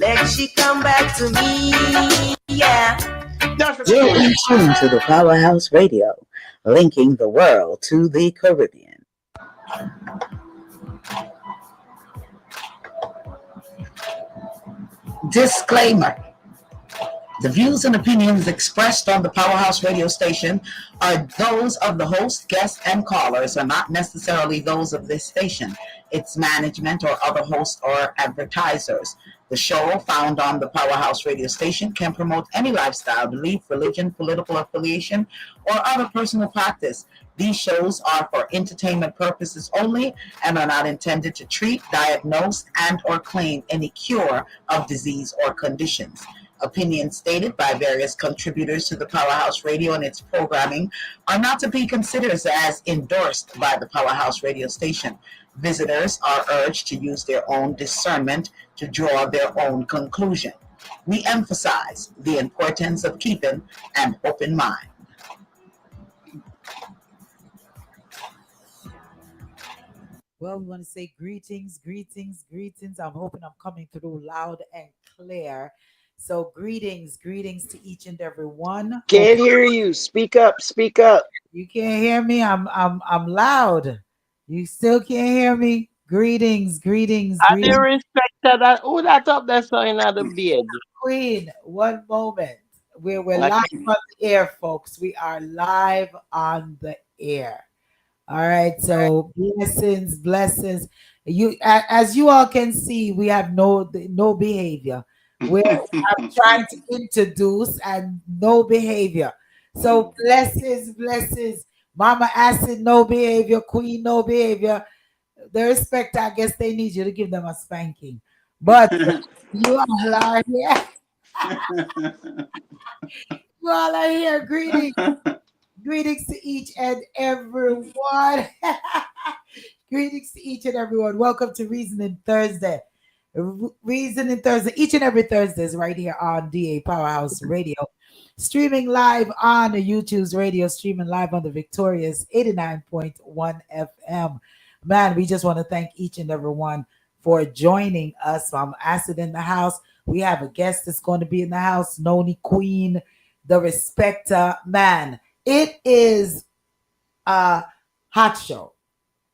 let she come back to me. Yeah. You're in tune to the Powerhouse Radio, linking the world to the Caribbean. Disclaimer. The views and opinions expressed on the Powerhouse radio station are those of the host, guests, and callers, are not necessarily those of this station, its management, or other hosts or advertisers. The show, found on the Powerhouse radio station, can promote any lifestyle, belief, religion, political affiliation, or other personal practice. These shows are for entertainment purposes only and are not intended to treat, diagnose, and or claim any cure of disease or conditions. Opinions stated by various contributors to the Powerhouse Radio and its programming are not to be considered as endorsed by the Powerhouse Radio station. Visitors are urged to use their own discernment to draw their own conclusion. We emphasize the importance of keeping an open mind. Well, we want to say greetings, greetings, greetings. I'm hoping I'm coming through loud and clear. So greetings to each and every one. Can't hear you. Speak up, speak up. You can't hear me. I'm loud. You still can't hear me. Greetings. I didn't respect that. Who that up there so in the bed? Queen, one moment. We're live on the air, folks. We are live on the air. All right. So blessings. You, as you all can see, we have no behavior. I'm trying to introduce and no behavior. So blessings. Mama Asid, no behavior. Queen, no behavior. Darespecta, I guess they need you to give them a spanking. But you all are here. You all are here. Greetings to each and everyone. Greetings to each and everyone. Welcome to Reasoning Thursday. Each and every Thursday is right here on DA Powerhouse Radio. Streaming live on the YouTube's radio, streaming live on the Victorious 89.1 FM. Man, we just want to thank each and every one for joining us. I'm Asid in the house. We have a guest that's going to be in the house, Noni Queen, Darespecta. Man, it is a hot show.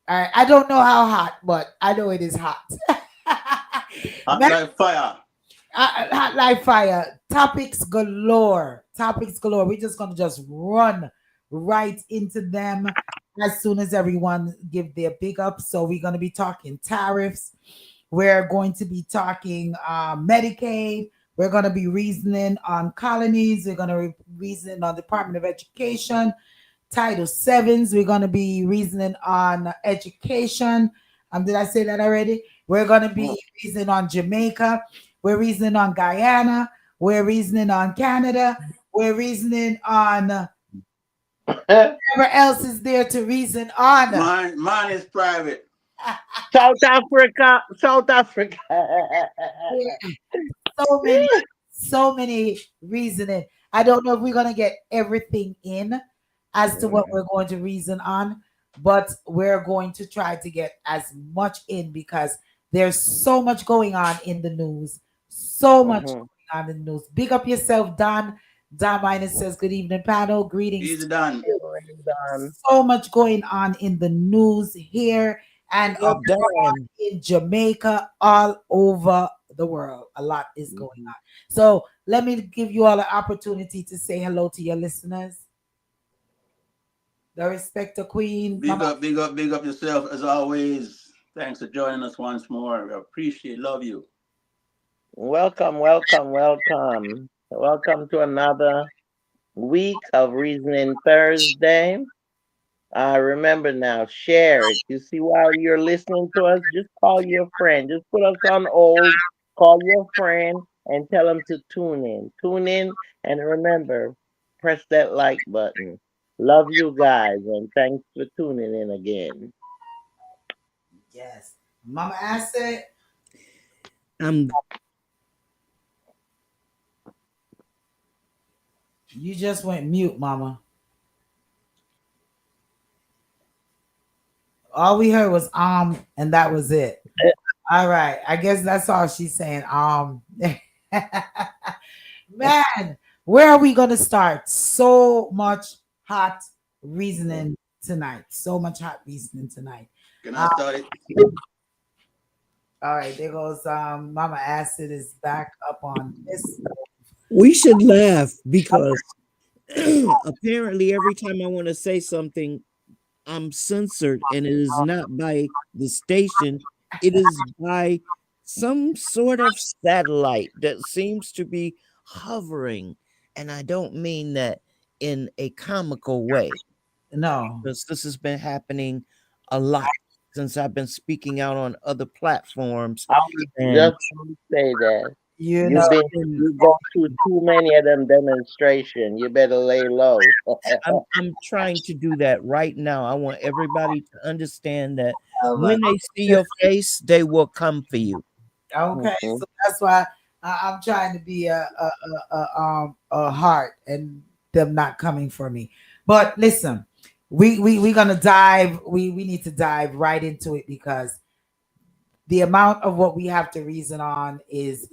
All right. I don't know how hot, but I know it is hot. Hot like fire. Hot like fire. Topics galore. We're just going to just run right into them as soon as everyone give their big up. So we're going to be talking tariffs. We're going to be talking Medicaid. We're going to be reasoning on colonies. We're going to reason on Department of Education. Title VIIs. We're going to be reasoning on education. Did I say that already? We're going to be reasoning on Jamaica. We're reasoning on Guyana. We're reasoning on Canada. We're reasoning on whatever else is there to reason on. Mine is private. South Africa. So many reasoning. I don't know if we're going to get everything in as to what we're going to reason on, but we're going to try to get as much in because there's so much going on in the news. Going on in the news. Big up yourself, Don. Don Minus says, good evening, panel. Greetings. Easy done. So much going on in the news here and in Jamaica, all over the world. A lot is going on. So let me give you all an opportunity to say hello to your listeners. Darespecta Queen. Big up yourself as always. Thanks for joining us once more. We appreciate, love you. Welcome to another week of Reasoning Thursday. Remember now, share it. You see, while you're listening to us, just call your friend. Just put us on hold, call your friend, and tell them to tune in. Tune in, and remember, press that like button. Love you guys, and thanks for tuning in again. Yes. Mama Asid. You just went mute, Mama. All we heard was and that was it. All right. I guess that's all she's saying. Man, where are we gonna start? So much hot reasoning tonight. So much hot reasoning tonight. Can I Uh, start it? all right, there goes Mama Acid is back up on this. We should laugh because apparently every time I want to say something, I'm censored, and it is not by the station, it is by some sort of satellite that seems to be hovering. And I don't mean that in a comical way, No, because this has been happening a lot since I've been speaking out on other platforms. I was And just going to say that. you know, it's been You go to too many of them demonstration. You better lay low. I'm trying to do that right now. I want everybody to understand that oh my when they see your face, they will come for you. okay, Mhm. so that's why I'm trying to be a heart and them not coming for me. But listen, we're gonna dive. We need to dive right into it because the amount of what we have to reason on is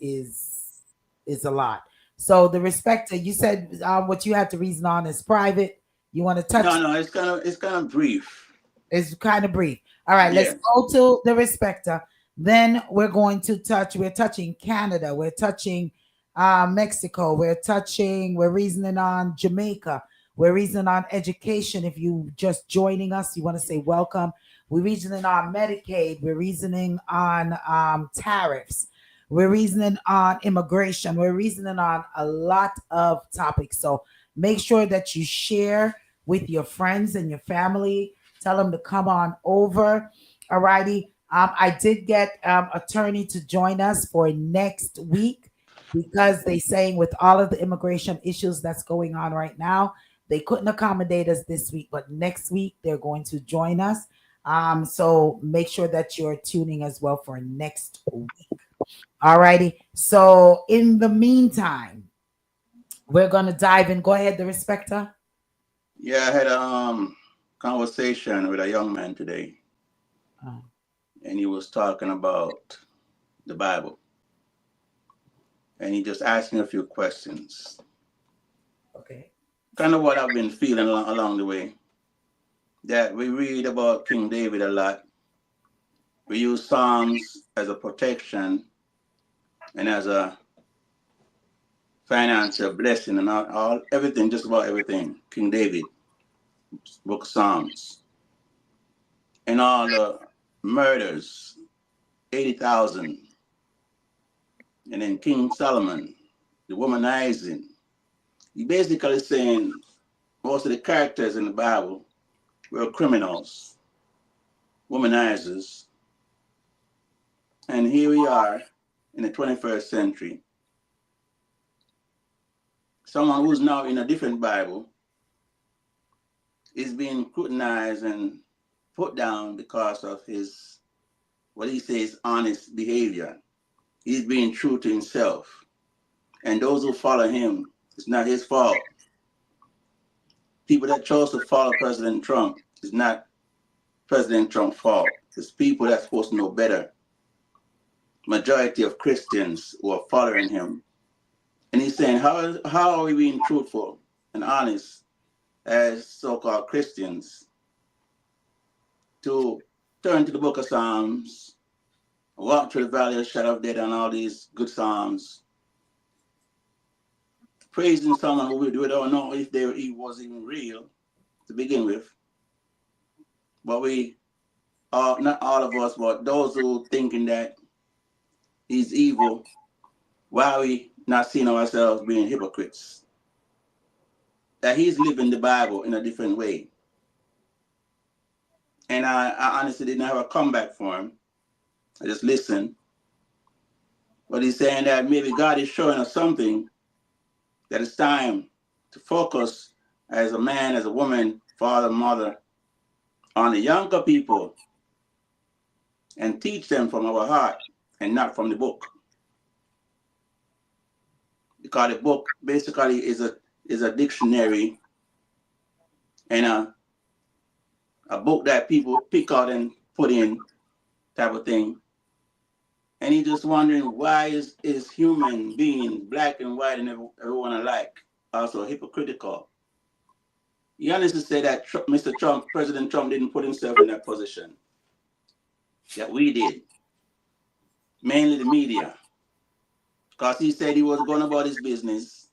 a lot. So the respecter, you said what you have to reason on is private. You want to touch No, no, it's kind of brief. it's kind of brief. All right, let's Yes. go to the respecter. Then we're going to we're touching Canada, we're touching Mexico, we're reasoning on Jamaica, we're reasoning on education. If you just joining us, you want to say welcome. We're reasoning on Medicaid, we're reasoning on tariffs, we're reasoning on immigration, we're reasoning on a lot of topics. So make sure that you share with your friends and your family. Tell them to come on over. All righty. I did get attorney to join us for next week because they saying with all of the immigration issues that's going on right now, they couldn't accommodate us this week, but next week they're going to join us. So make sure that you're tuning as well for next week. All righty. So in the meantime, we're gonna dive in. Go ahead, the respecter. Yeah, I had a conversation with a young man today, Oh, and he was talking about the Bible, and he just asked me a few questions. okay. Kind of what I've been feeling along the way. That we read about King David a lot. We use Psalms as a protection and as a financial blessing and all everything, just about everything. King David, Book of Psalms, and all the murders, 80,000, and then King Solomon, the womanizing. He basically saying most of the characters in the Bible were criminals, womanizers, and here we are in the 21st century. Someone who's now in a different Bible is being scrutinized and put down because of his, what he says, honest behavior. He's being true to himself. And those who follow him, it's not his fault. People that chose to follow President Trump, it's not President Trump's fault. It's people that's supposed to know better. Majority of Christians who are following him. And he's saying, how are we being truthful and honest as so-called Christians to turn to the book of Psalms, walk through the valley of shadow of death and all these good Psalms, praising someone who we don't know if he was even real to begin with. But we are, not all of us, but those who thinking that he's evil, why are we not seeing ourselves being hypocrites? That he's living the Bible in a different way. And I honestly didn't have a comeback for him. I just listened. But he's saying that maybe God is showing us something, that it's time to focus as a man, as a woman, father, mother, on the younger people and teach them from our heart and not from the book. Because the book basically is a dictionary and a book that people pick out and put in type of thing. And he just wondering why is human being black and white and everyone alike also hypocritical. He honestly said that Mr. Trump, President Trump, didn't put himself in that position. That we did, mainly the media, because he said he was going about his business,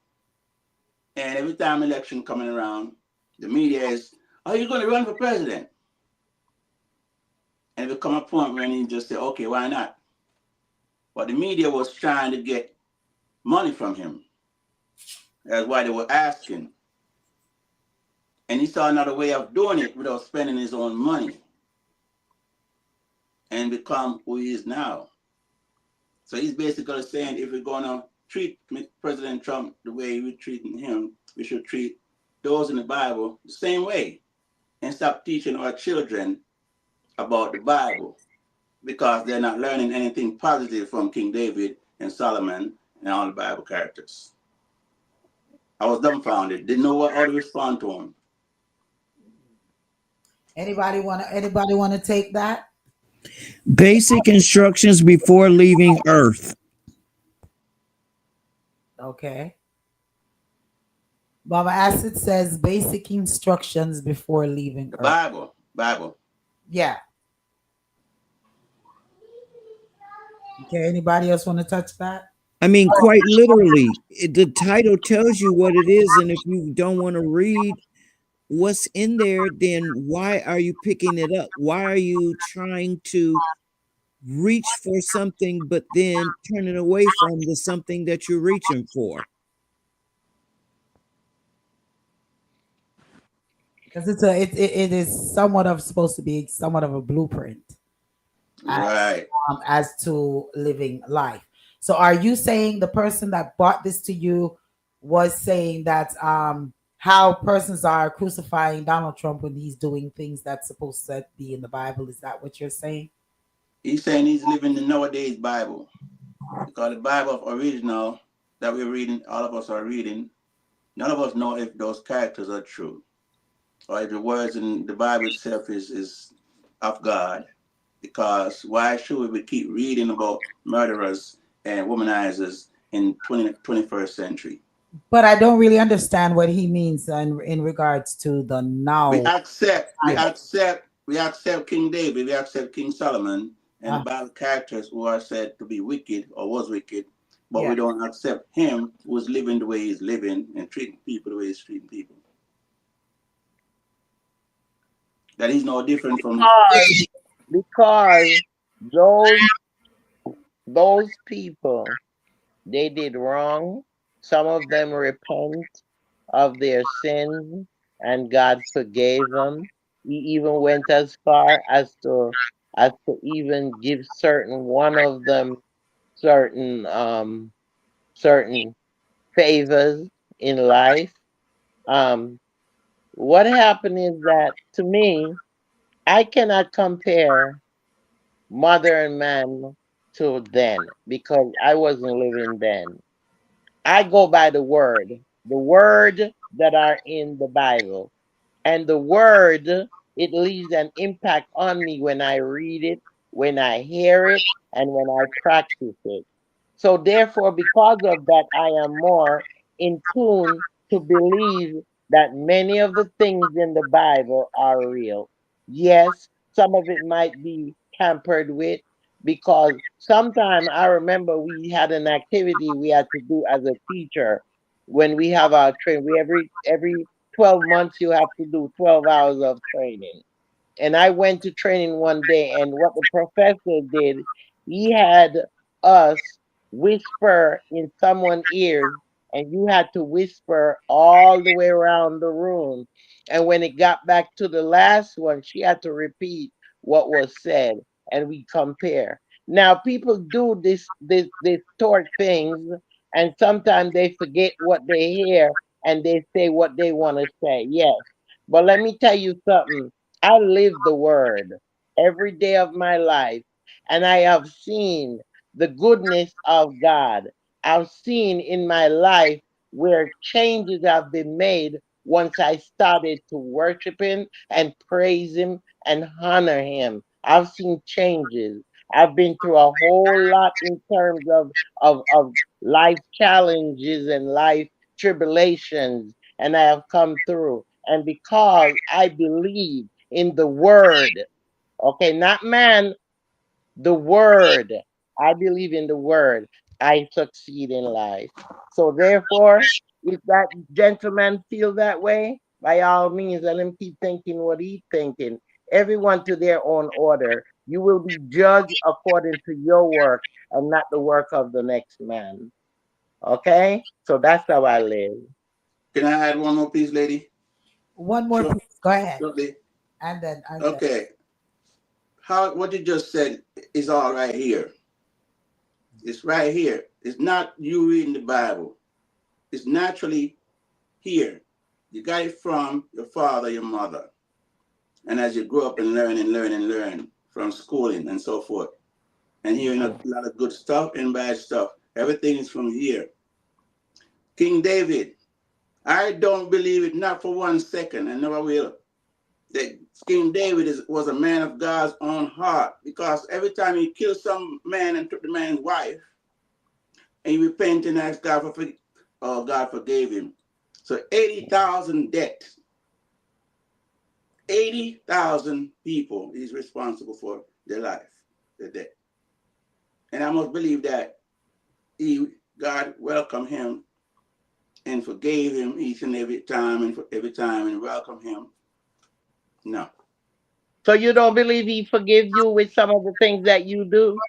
and every time election coming around, the media is, "Are you going to run for president?" And it become a point when he just said, "Okay, why not?" But the media was trying to get money from him. That's why they were asking. And he saw another way of doing it without spending his own money and become who he is now. So he's basically saying if we're going to treat President Trump the way we're treating him, we should treat those in the Bible the same way and stop teaching our children about the Bible because they're not learning anything positive from King David and Solomon and all the Bible characters. I was dumbfounded, didn't know how to respond to him. Anybody wanna take that? Basic instructions before leaving Earth. Okay. Baba Acid says basic instructions before leaving The Earth. Bible. Yeah. Okay. Anybody else want to touch that? I mean, quite literally, the title tells you what it is, and if you don't want to read what's in there, then why are you picking it up? Why are you trying to reach for something, but then turning away from the something that you're reaching for? Because it is somewhat of supposed to be somewhat of a blueprint Right. as to living life. So are you saying the person that brought this to you was saying that how persons are crucifying Donald Trump when he's doing things that's supposed to be in the Bible? Is that what you're saying? He's saying he's living the nowadays Bible because the Bible original that we're reading, all of us are reading, none of us know if those characters are true or if the words in the Bible itself is of God. Because why should we keep reading about murderers and womanizers in 21st century? But I don't really understand what he means in regards to the We now accept, we Bible. accept, we accept King David, we accept King Solomon, and the Uh, Bible characters who are said to be wicked or was wicked, but yeah. we don't accept him who's living the way he's living and treating people the way he's treating people. That he's no different from. Because those those people, they did wrong. Some of them repent of their sins and God forgave them. He even went as far as to even give certain one of them certain certain favors in life. Um what happened is that to me, I cannot compare mother and man to then because I wasn't living then. I go by the word that are in the Bible. And the word, it leaves an impact on me when I read it, when I hear it, and when I practice it. So therefore, because of that, I am more in tune to believe that many of the things in the Bible are real. Yes, some of it might be tampered with because sometime I remember we had an activity we had to do as a teacher when we have our train. We every 12 months you have to do 12 hours of training. And I went to training one day, and what the professor did, he had us whisper in someone's ears, and you had to whisper all the way around the room. And when it got back to the last one, she had to repeat what was said, and we compare. Now people do this tort things, and sometimes they forget what they hear and they say what they want to say. Yes, but let me tell you something. I live the word every day of my life, and I have seen the goodness of God. I've seen in my life where changes have been made once I started to worship Him and praise Him and honor Him. I've seen changes. I've been through a whole lot in terms of life challenges and life tribulations, and I have come through. And because I believe in the word, okay, not man, the word. I believe in the word. I succeed in life. So therefore, if that gentleman feel that way, by all means, let him keep thinking what he's thinking. Everyone to their own order. You will be judged according to your work and not the work of the next man. Okay? So that's how I live. Can I add one more piece, lady? One more, Sure. please. Go ahead. Shortly. And then. Okay. How what you just said is all right here. It's right here. It's not you reading the Bible. It's naturally here. You got it from your father, your mother. And as you grow up and learn from schooling and so forth, and hearing a lot of good stuff and bad stuff, everything is from here. King David, I don't believe it, not for 1 second, and never will, that King David was a man of God's own heart, because every time he killed some man and took the man's wife, and he repented and asked God for God forgave him. So 80,000 debt, 80,000 people he's responsible for their life, their debt. And I must believe that God welcomed him and forgave him each and every time and welcomed him. No. So you don't believe he forgives you with some of the things that you do?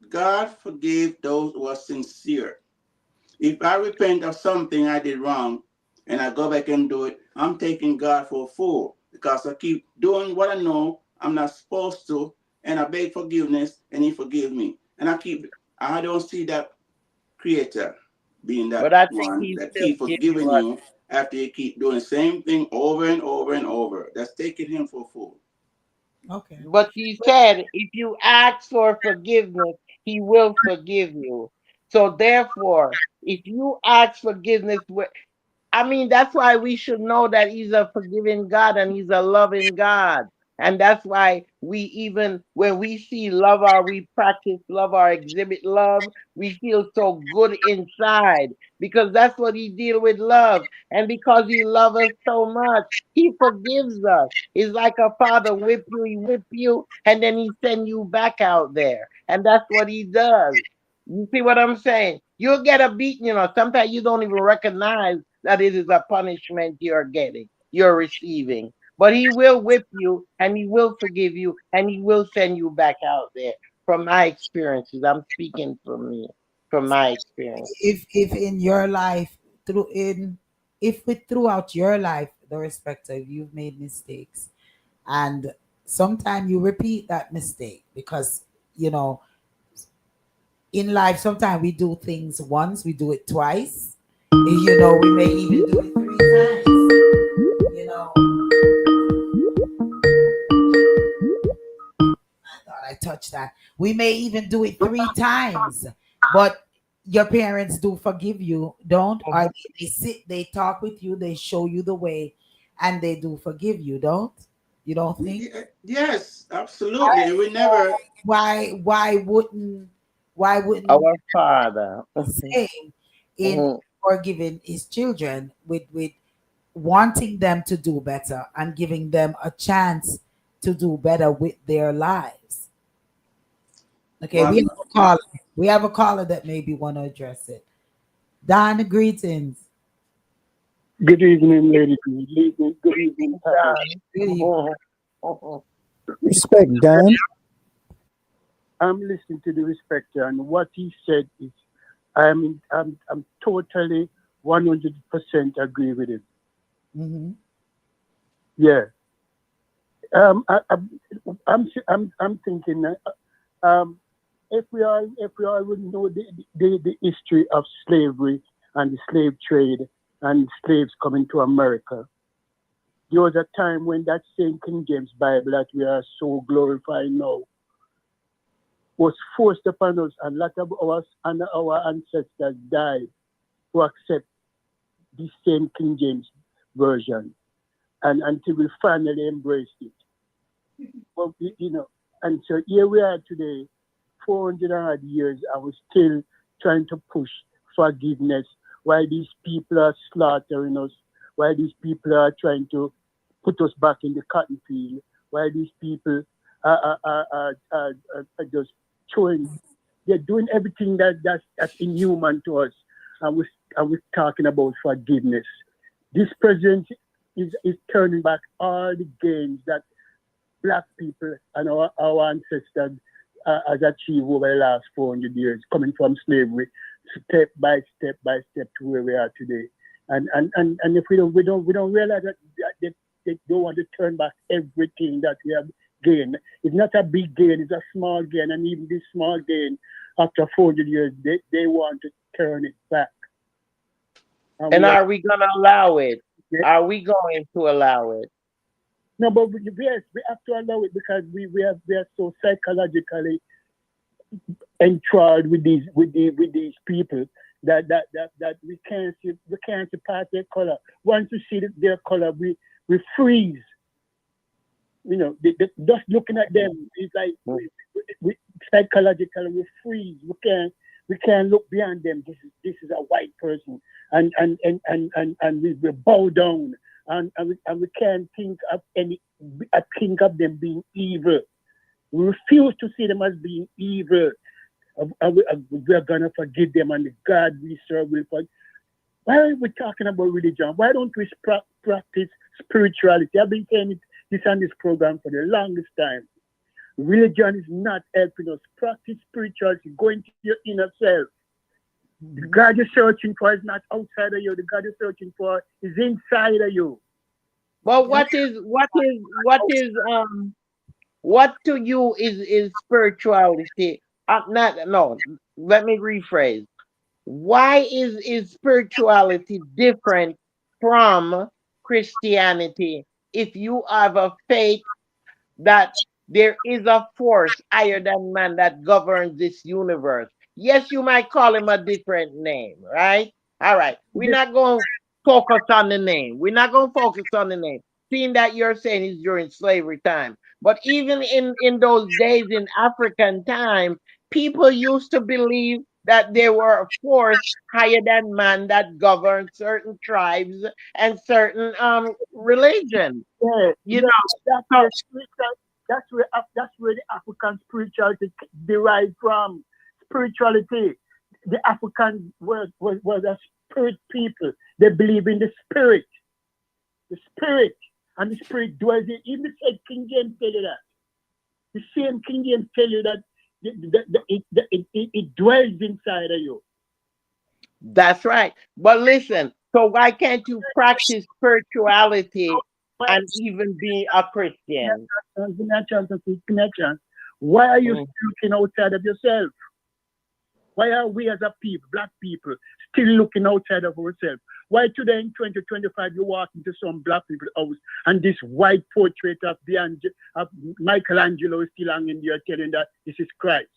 God forgave those who are sincere. If I repent of something I did wrong and I go back and do it, I'm taking God for a fool, because I keep doing what I know I'm not supposed to, and I beg forgiveness and he forgives me. And I don't see that creator being But that I think one he that still keep gives you forgiving a. you after you keep doing the same thing over and over and over. That's taking him for a fool. Okay. But he said, if you ask for forgiveness, he will forgive you. So therefore, if you ask forgiveness, I mean, that's why we should know that he's a forgiving God and he's a loving God. And that's why we, even when we see love or we practice love or exhibit love, we feel so good inside, because that's what he deal with love. And because he loves us so much, he forgives us. It's like a father whip you, he whip you, and then he send you back out there. And that's what he does. You see what I'm saying? You'll get a beating, sometimes you don't even recognize that it is a punishment you're getting, you're receiving. But he will whip you and he will forgive you and he will send you back out there. From my experiences, I'm speaking from me, from my experience. If in your life, if with throughout your life, the respective, you've made mistakes, and sometimes you repeat that mistake because you know in life sometimes we do things once, we do it twice, we may even do it 3 times. you know thought I touched that. We may even do it 3 times, but your parents do forgive you, don't? Or they sit, they talk with you, they show you the way, and they do forgive you, don't? You don't think? Yes, absolutely. We never. Why wouldn't Our Father. the same in Mhm. forgiving his children with wanting them to do better and giving them a chance to do better with their lives? Okay, we have Well, a caller. We have a caller that maybe want to address it. Don, greetings. Good evening, ladies. Good evening, panel. Good evening. Mhm. Mhm. Respect, Don. I'm listening to the respecter, and what he said is, I'm totally 100% agree with him. Mm-hmm. Yeah. I'm thinking, if we all would know the history of slavery and the slave trade and slaves coming to America, there was a time when that same King James Bible that we are so glorifying now was forced upon us, and a lot of our ancestors died to accept the same King James version, and until we finally embraced it. But And so here we are today, 400 odd years, and we're still trying to push forgiveness. Why these people are slaughtering us? Why these people are trying to put us back in the cotton field? Why these people are just showing, they're doing everything that's inhuman to us. And we're talking about forgiveness. This president is turning back all the gains that black people and our ancestors has achieved over the last 400 years, coming from slavery, step by step by step to where we are today. And if we don't realize that they don't want to turn back everything that we have gained. It's not a big gain, it's a small gain, and even this small gain, after 400 years, they want to turn it back. And are we going to allow it? Are we going to allow it? No, but yes, we have to allow it because we are so psychologically enthralled with these people that we can't see past their color. Once we see their color, we freeze. You know, just looking at them is like we psychologically we freeze. We can't look beyond them. This is a white person, and we bow down. And we can't think of them being evil. We refuse to see them as being evil. We're gonna forgive them, and the God we serve will forgive. Why are we talking about religion? Why don't we practice spirituality? I've been saying this on this program for the longest time. Religion is not helping us. Practice spirituality. Go into your inner self. The God you're searching for is not outside of you. The God you're searching for is inside of you. Well, what to you is spirituality? No. Let me rephrase. Why is spirituality different from Christianity if you have a faith that there is a force higher than man that governs this universe? Yes, you might call him a different name, right? All right. We're not going to focus on the name. We're not going to focus on the name. Seeing that you're saying is during slavery time. But even in those days in African time, people used to believe that there were a force higher than man that governed certain tribes and certain religions. Yeah, You know, that's where the African spirituality derived from. Spirituality, the African was a spirit people. They believe in the spirit, and the spirit dwells in. Even said King James tell you that. The same King James tell you that it dwells inside of you. That's right. But listen, so why can't you practice spirituality and even be a Christian? Why are you looking outside of yourself? Why are we as a people, black people, still looking outside of ourselves? Why today in 2025 you walk into some black people's house and this white portrait of Michelangelo is still hanging there telling that this is Christ?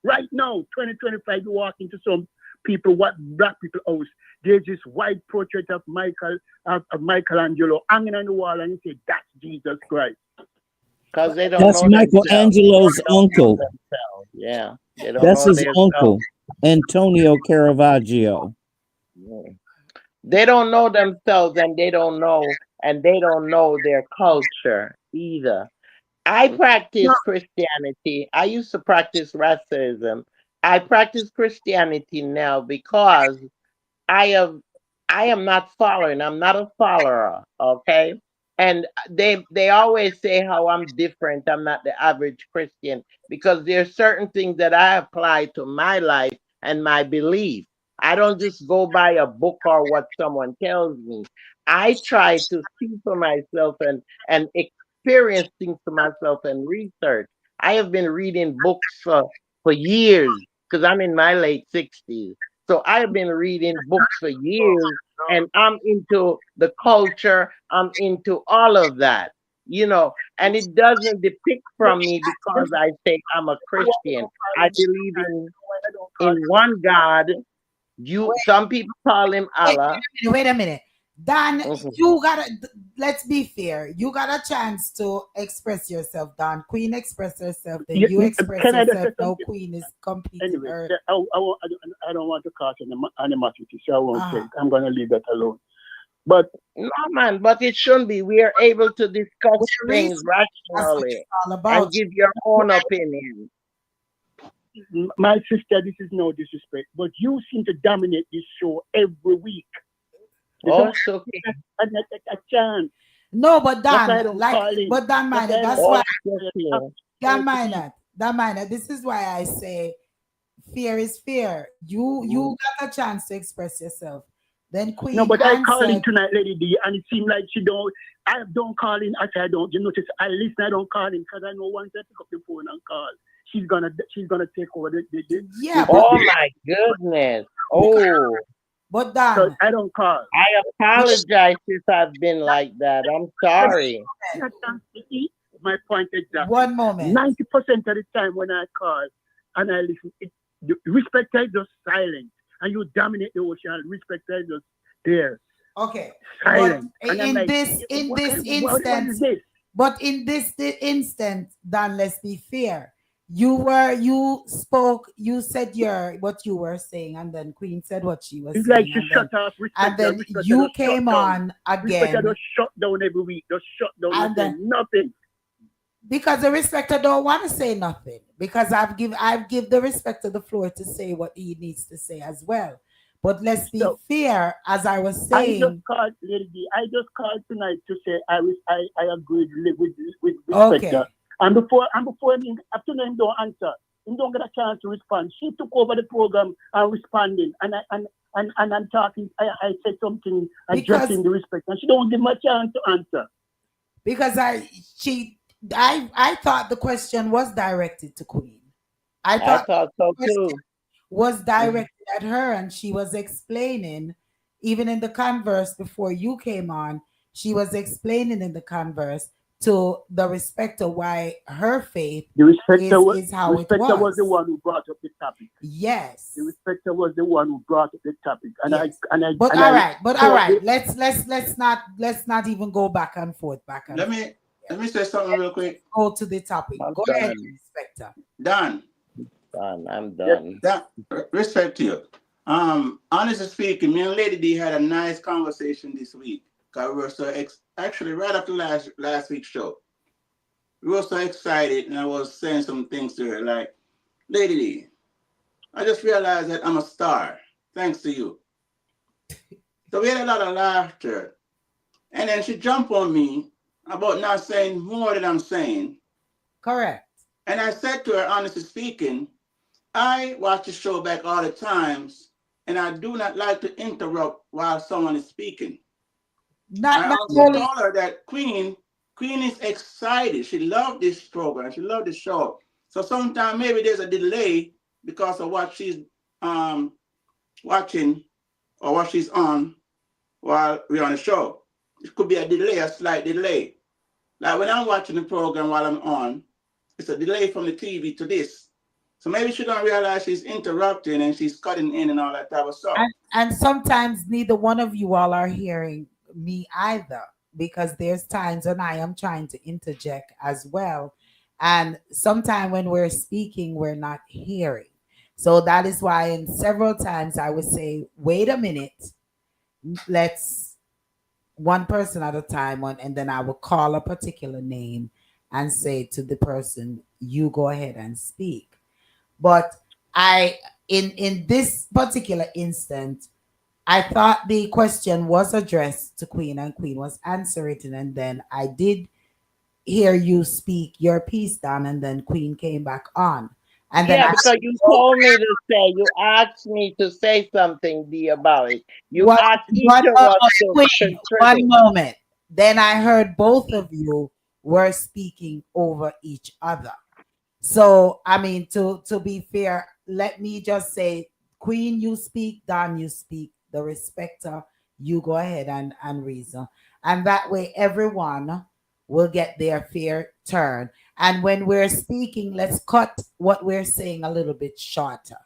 Right now, 2025, you walk into some black people house, there's this white portrait of Michelangelo hanging on the wall, and you say that's Jesus Christ. Because they don't That's know Michelangelo's uncle. Yeah, that's his uncle, Antonio Caravaggio. They don't know themselves, and they don't know their culture either. I practice Christianity. I used to practice racism. I practice Christianity now because I am not following. I'm not a follower. Okay. And they always say how I'm different. I'm not the average Christian because there's certain things that I apply to my life and my belief. I don't just go by a book or what someone tells me. I try to see for myself and experience things for myself and research. I have been reading books for years because I'm in my late 60s. So I have been reading books for years and I'm into the culture. I'm into all of that, and it doesn't depict from me because I say I'm a Christian. I believe in one God. Some people call him Allah. Wait a minute. Dan, Mhm. you gotta, let's be fair. You got a chance to express yourself, Dan. Queen express herself, then you express Can I just say yourself. Now something? Queen is completing Anyway, her. I don't want to cause any animosity, so I won't say Uh-huh. it. I'm going to leave that alone. But No, man, but it shouldn't be. We are able to discuss With things reason, that's what it's rationally all and about. give your own opinion. my sister, this is no disrespect, but you seem to dominate this show every week. You Oh, don't it's okay. have a chance. No, but That's why Dan, I don't like, call in. but Dan That's Minor, why I don't that's Oh, why, call it's in. okay. Dan To be Minor, Dan Minor, this is why I say fear is fear. You got a chance to express yourself. Then no, Queen but I call in answered tonight, Lady D, and it seems like she don't. I don't call in. I say I don't. You notice I listen. I don't call in because I know once I pick up the phone and call, she's gonna take over yeah, Oh, my goodness. because, Oh, but so Dan, I don't call. I but apologize if I've been like that. I'm But sorry. that chance to eat my point exactly. one moment. 90% of the time when I call and I listen, the respect is just silent, and you dominate the ocean. Respect is just there, Okay, but silent, and I'm in like, this in what this kind? What is instance, this? but in this instant, Dan, let's be fair. You spoke, you said your what you were saying, and then Queen said what she was It's like saying, she shut off. and Respect, then just you shut came down. on Respect, again, just shut down every week. Just shut down and and say then nothing. because the respecter don't want to say nothing because I've give the respecter the floor to say what he needs to say as well. But let's be So fair, as I was I just saying. called, Lady D. I just called tonight to say I agreed with respect. Okay, And before him, after him don't answer, him don't get a chance to respond. She took over the program and responding, and I'm talking. I said something because addressing the respect, and she don't give me a chance to answer. because I thought the question was directed to Queen. I I thought thought the so question too. was Mhm. directed at her, and she was explaining, even in the converse before you came on, she was explaining in the converse to the respecter why her faith The respecter, is how it respecter was the was. one who brought up the topic. The Yes, respecter was the one who brought up the topic, and I yes. and I But and all I right, told the let's not even go back and forth, back and Let forth. me let me say something real quick. Go to the topic. I'm Go ahead, done. respecter. Don, Done. I'm yes, done. that respect to you. Honestly speaking, me and Lady D had a nice conversation this week. Cause we were so actually right after last week's show. We were so excited, and I was saying some things to her like, Lady D, I just realized that I'm a star thanks to you. So we had a lot of laughter, and then she jumped on me about not saying more than I'm saying. Correct. And I said to her, honestly speaking, I watch the show back all the times, and I do not like to interrupt while someone is speaking. I Not also only told her that Queen is excited. She loved this program. She loved the show. So sometimes maybe there's a delay because of what she's um, watching or what she's on while we're on the show. It could be a delay, a slight delay. Like when I'm watching the program while I'm on, it's a delay from the TV to this. So maybe she don't realize she's interrupting and she's cutting in and all that type of stuff. and sometimes neither one of you all are hearing me either because there's times when I am trying to interject as well. And sometimes when we're speaking, we're not hearing. So that is why in several times I would say, wait a minute, let's one person at a time one, and then I will call a particular name and say to the person, you go ahead and speak. But I in this particular instance, I thought the question was addressed to Queen and Queen was answering it. And then I did hear you speak your piece down, and then Queen came back on. And then Yeah, I because you told me to say, you asked me to say something, D, about it. You one, asked each one of us moment, to Queen, one contribute. moment. Then I heard both of you were speaking over each other. So I mean, to be fair, let me just say, Queen, you speak, Don, you speak, the respecter, you go ahead and reason. And that way everyone will get their fair turn. And when we're speaking, let's cut what we're saying a little bit shorter.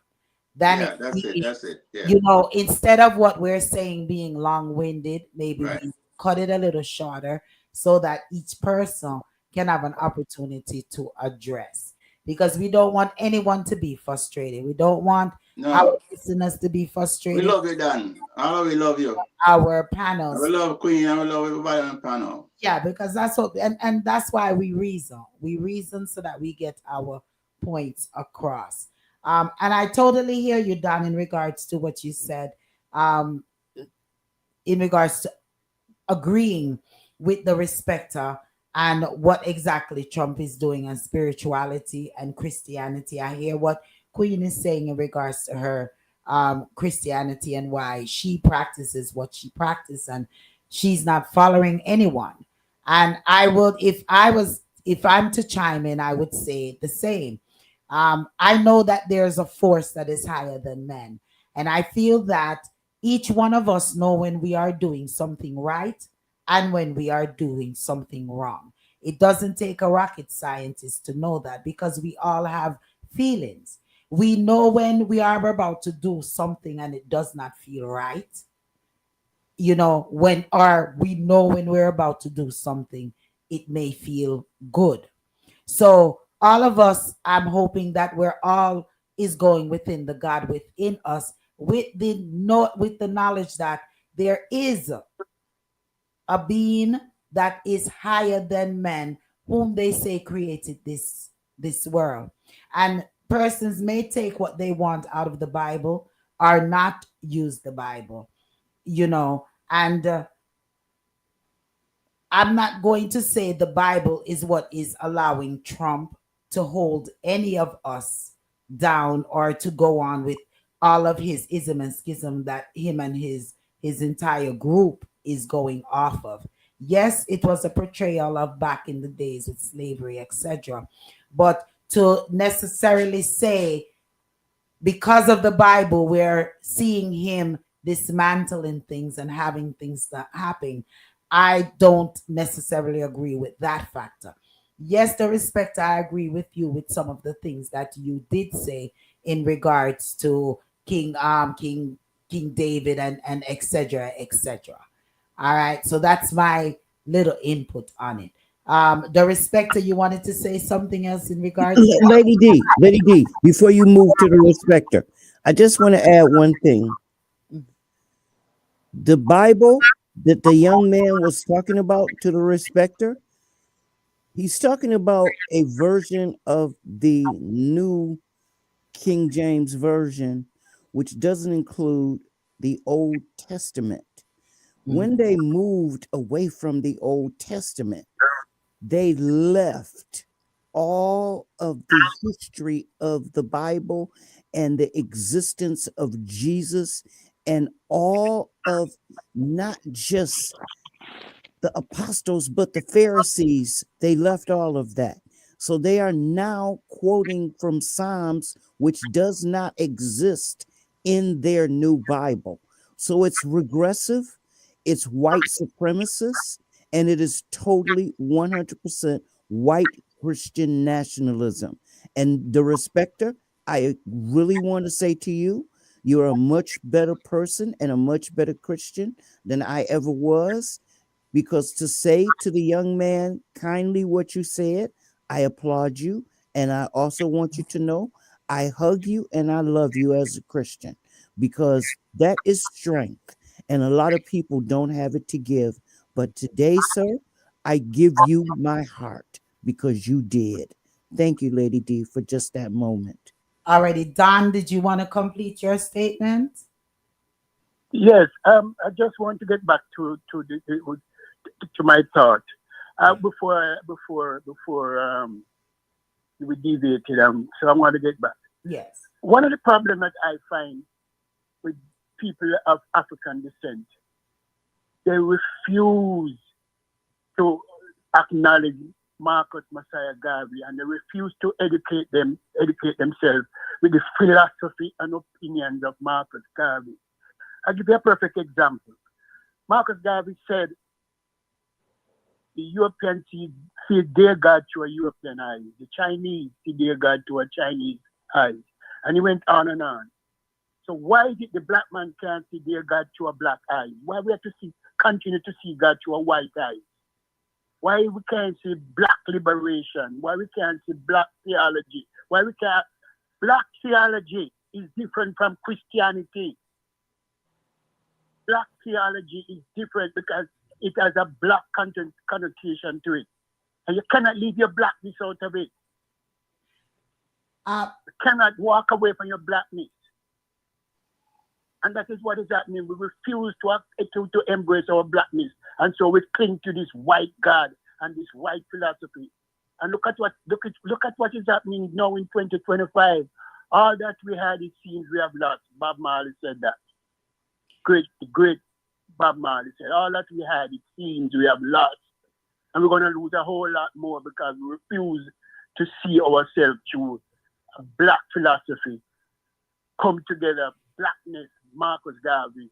than Yeah, it that's it. being, That's it. Yeah. you know, instead of what we're saying being long-winded, maybe Right. we cut it a little shorter so that each person can have an opportunity to address. Because we don't want anyone to be frustrated. We don't want our No, listeners to be we frustrated. love you, Dan. All of we love you. Our And we panels, love Queen and we love everybody on the panel. yeah, because that's what, and that's why we reason. We reason so that we get our points across. And I totally hear you, Don, in regards to what you said. Um, in regards to agreeing with the respecter and what exactly Trump is doing on spirituality and Christianity. I hear what Queen is saying in regards to her Christianity and why she practices what she practices and she's not following anyone. And I would, if I'm to chime in, I would say the same. I know that there's a force that is higher than men. And I feel that each one of us know when we are doing something right and when we are doing something wrong. It doesn't take a rocket scientist to know that because we all have feelings. We know when we are about to do something and it does not feel right. You know, we know when we're about to do something, it may feel good. So all of us, I'm hoping that we're all is going within the God within us with the knowledge that there is a being that is higher than men, whom they say created this world. And persons may take what they want out of the Bible or not use the Bible, you know, and I'm not going to say the Bible is what is allowing Trump to hold any of us down or to go on with all of his ism and schism that him and his entire group is going off of. Yes, it was a portrayal of back in the days with slavery, etc. But to necessarily say because of the Bible, we're seeing him dismantling things and having things that happen. I don't necessarily agree with that factor. Yes, the respect, I agree with you with some of the things that you did say in regards to King David and etc. etc. All right, so that's my little input on it. The respecter, you wanted to say something else in regards to Lady D, before you move to the respecter, I just want to add one thing. The Bible that the young man was talking about to the respecter, he's talking about a version of the new King James Version, which doesn't include the Old Testament. When they moved away from the Old Testament, they left all of the history of the Bible and the existence of Jesus and all of not just the apostles, but the Pharisees. They left all of that. So they are now quoting from Psalms, which does not exist in their new Bible. So it's regressive, it's white supremacist, and it is totally 100% white Christian nationalism. And the respecter, I really want to say to you, you're a much better person and a much better Christian than I ever was, because to say to the young man kindly what you said, I applaud you. And I also want you to know I hug you and I love you as a Christian, because that is strength. And a lot of people don't have it to give. But today, sir, I give you my heart because you did. Thank you, Lady D, for just that moment. already. Don, did you want to complete your statement? Yes, I just want to get back to my thought before we deviated. So I want to get back. Yes. One of the problems that I find with people of African descent, they refuse to acknowledge Marcus Messiah Garvey, and they refuse to educate themselves with the philosophy and opinions of Marcus Garvey. I'll give you a perfect example. Marcus Garvey said the Europeans see their God through a European eyes. The Chinese see their God through a Chinese eyes. And he went on and on. So why is it the black man can't see their God through a black eye? Why we have to continue to see God through a white eye? Why we can't see black liberation? Why we can't see black theology? Why we can't? Black theology is different from Christianity. Black theology is different because it has a black connotation to it. And you cannot leave your blackness out of it. You cannot walk away from your blackness. And that is what is happening. We refuse to embrace our blackness. And so we cling to this white God and this white philosophy. And look at what is happening now in 2025. All that we had, it seems we have lost. Bob Marley said that. Great Bob Marley said, all that we had, it seems we have lost. And we're going to lose a whole lot more because we refuse to see ourselves through a black philosophy. Come together, blackness, Marcus Garvey,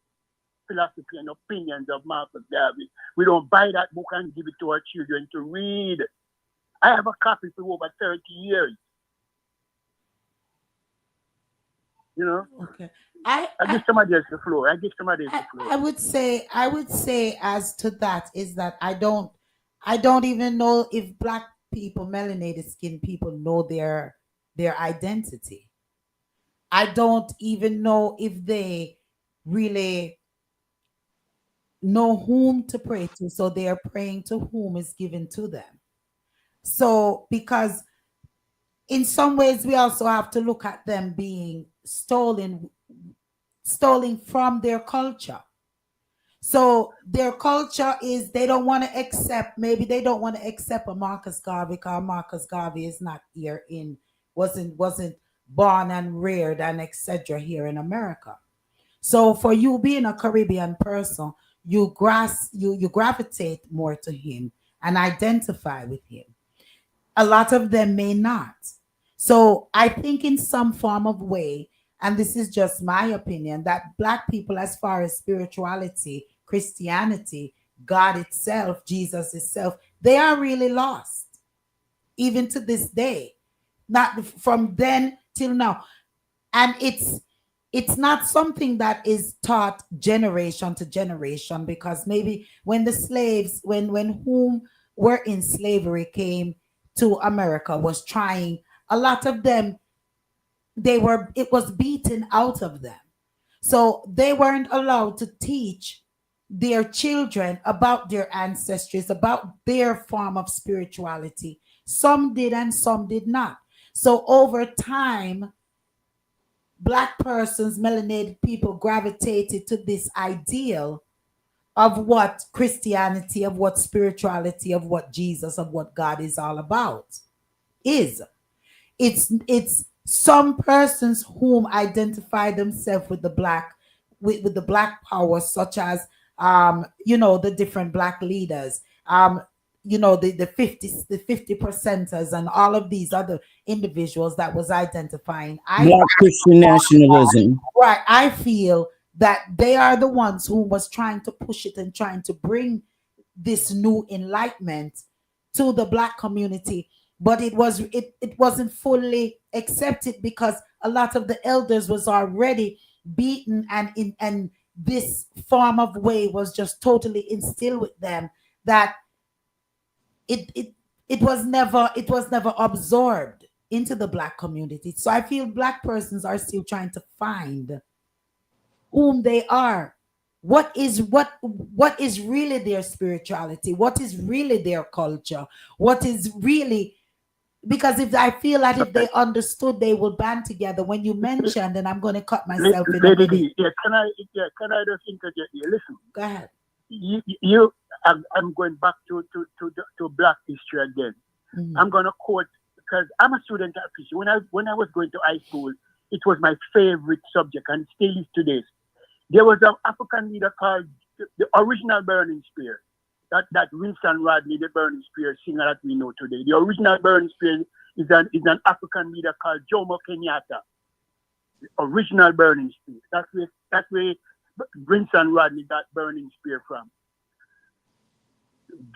philosophy and opinions of Marcus Garvey. We don't buy that book and give it to our children to read. I have a copy for over 30 years. You know? Okay. I give somebody else the floor. I would say as to that is that I don't even know if black people, melanated skin people, know their identity. I don't even know if they really know whom to pray to. So they are praying to whom is given to them. So because in some ways we also have to look at them being stolen from their culture. So their culture is they don't want to accept, maybe they don't want to accept a Marcus Garvey because Marcus Garvey is not here wasn't born and reared and etc. here in America. So for you being a Caribbean person, you gravitate more to him and identify with him. A lot of them may not. So I think in some form of way, and this is just my opinion, that black people, as far as spirituality, Christianity, God itself, Jesus itself, they are really lost, even to this day, not from then till now. And it's not something that is taught generation to generation, because maybe when the slaves, when whom were in slavery came to America, was trying, a lot of them, it was beaten out of them. So they weren't allowed to teach their children about their ancestries, about their form of spirituality. Some did and some did not. So over time, black persons, melanated people, gravitated to this ideal of what Christianity, of what spirituality, of what Jesus, of what God is all about. It's some persons whom identify themselves with the black, with the black power, such as the different black leaders, the 50 percenters and all of these other individuals that was identifying. Black Christian nationalism. Right. I feel that they are the ones who was trying to push it and trying to bring this new enlightenment to the black community, but it wasn't fully accepted because a lot of the elders was already beaten, and this form of way was just totally instilled with them that it was never absorbed into the black community. So I feel black persons are still trying to find whom they are. What is really their spirituality? What is really their culture? What is really, because if I feel that if they understood, they will band together. When you mentioned, and I'm going to cut myself in a minute. Can I just interject here? Listen. Go ahead. I'm going back to Black history again. Mm-hmm. I'm going to quote, because I'm a student at history. When I was going to high school, it was my favorite subject, and still is today. There was an African leader called the original Burning Spear. That Winston Rodney, the Burning Spear singer that we know today. The original Burning Spear is an African leader called Jomo Kenyatta. The original Burning Spear. That's where Winston Rodney got Burning Spear from.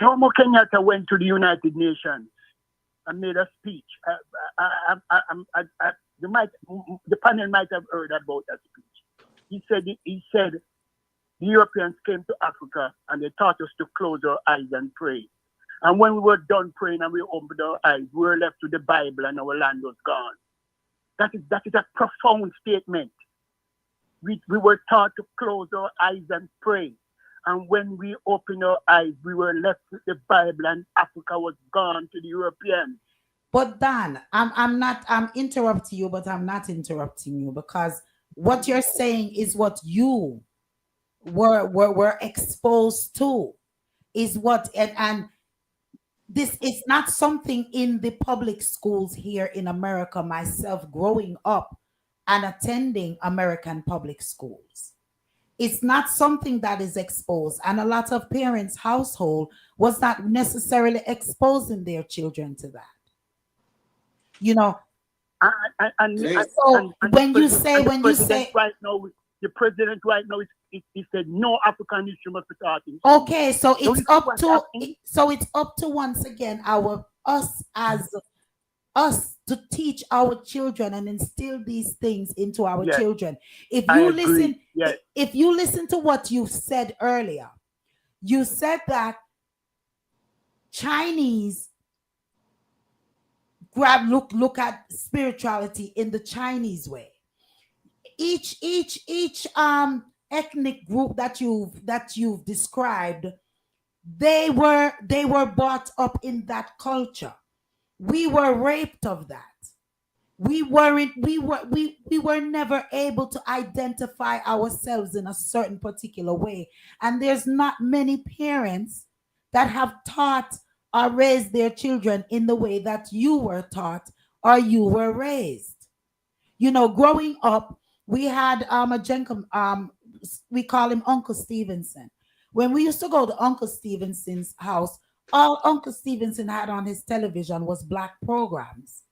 Jomo Kenyatta went to the United Nations and made a speech. The panel might have heard about that speech. he said the Europeans came to Africa and they taught us to close our eyes and pray. And when we were done praying and we opened our eyes, we were left with the Bible and our land was gone. That is a profound statement. We were taught to close our eyes and pray. And when we opened our eyes, we were left with the Bible and Africa was gone to the Europeans. But Dan, I'm interrupting you, but I'm not interrupting you, because what you're saying is what you were exposed to, is what, and this is not something in the public schools here in America. Myself growing up and attending American public schools, it's not something that is exposed, and a lot of parents' household was not necessarily exposing their children to that. You know, so when you say right now, the president right now he said no African history must be taught. Okay, so it's up to once again us to teach our children and instill these things into our children. If you listen to what you said earlier, you said that Chinese look at spirituality in the Chinese way. Each ethnic group that you've described, they were brought up in that culture. We were raped of that. We were never able to identify ourselves in a certain particular way. And there's not many parents that have taught or raised their children in the way that you were taught or you were raised. You know, growing up, we had a gentleman, we call him Uncle Stevenson. When we used to go to Uncle Stevenson's house, all Uncle Stevenson had on his television was black programs.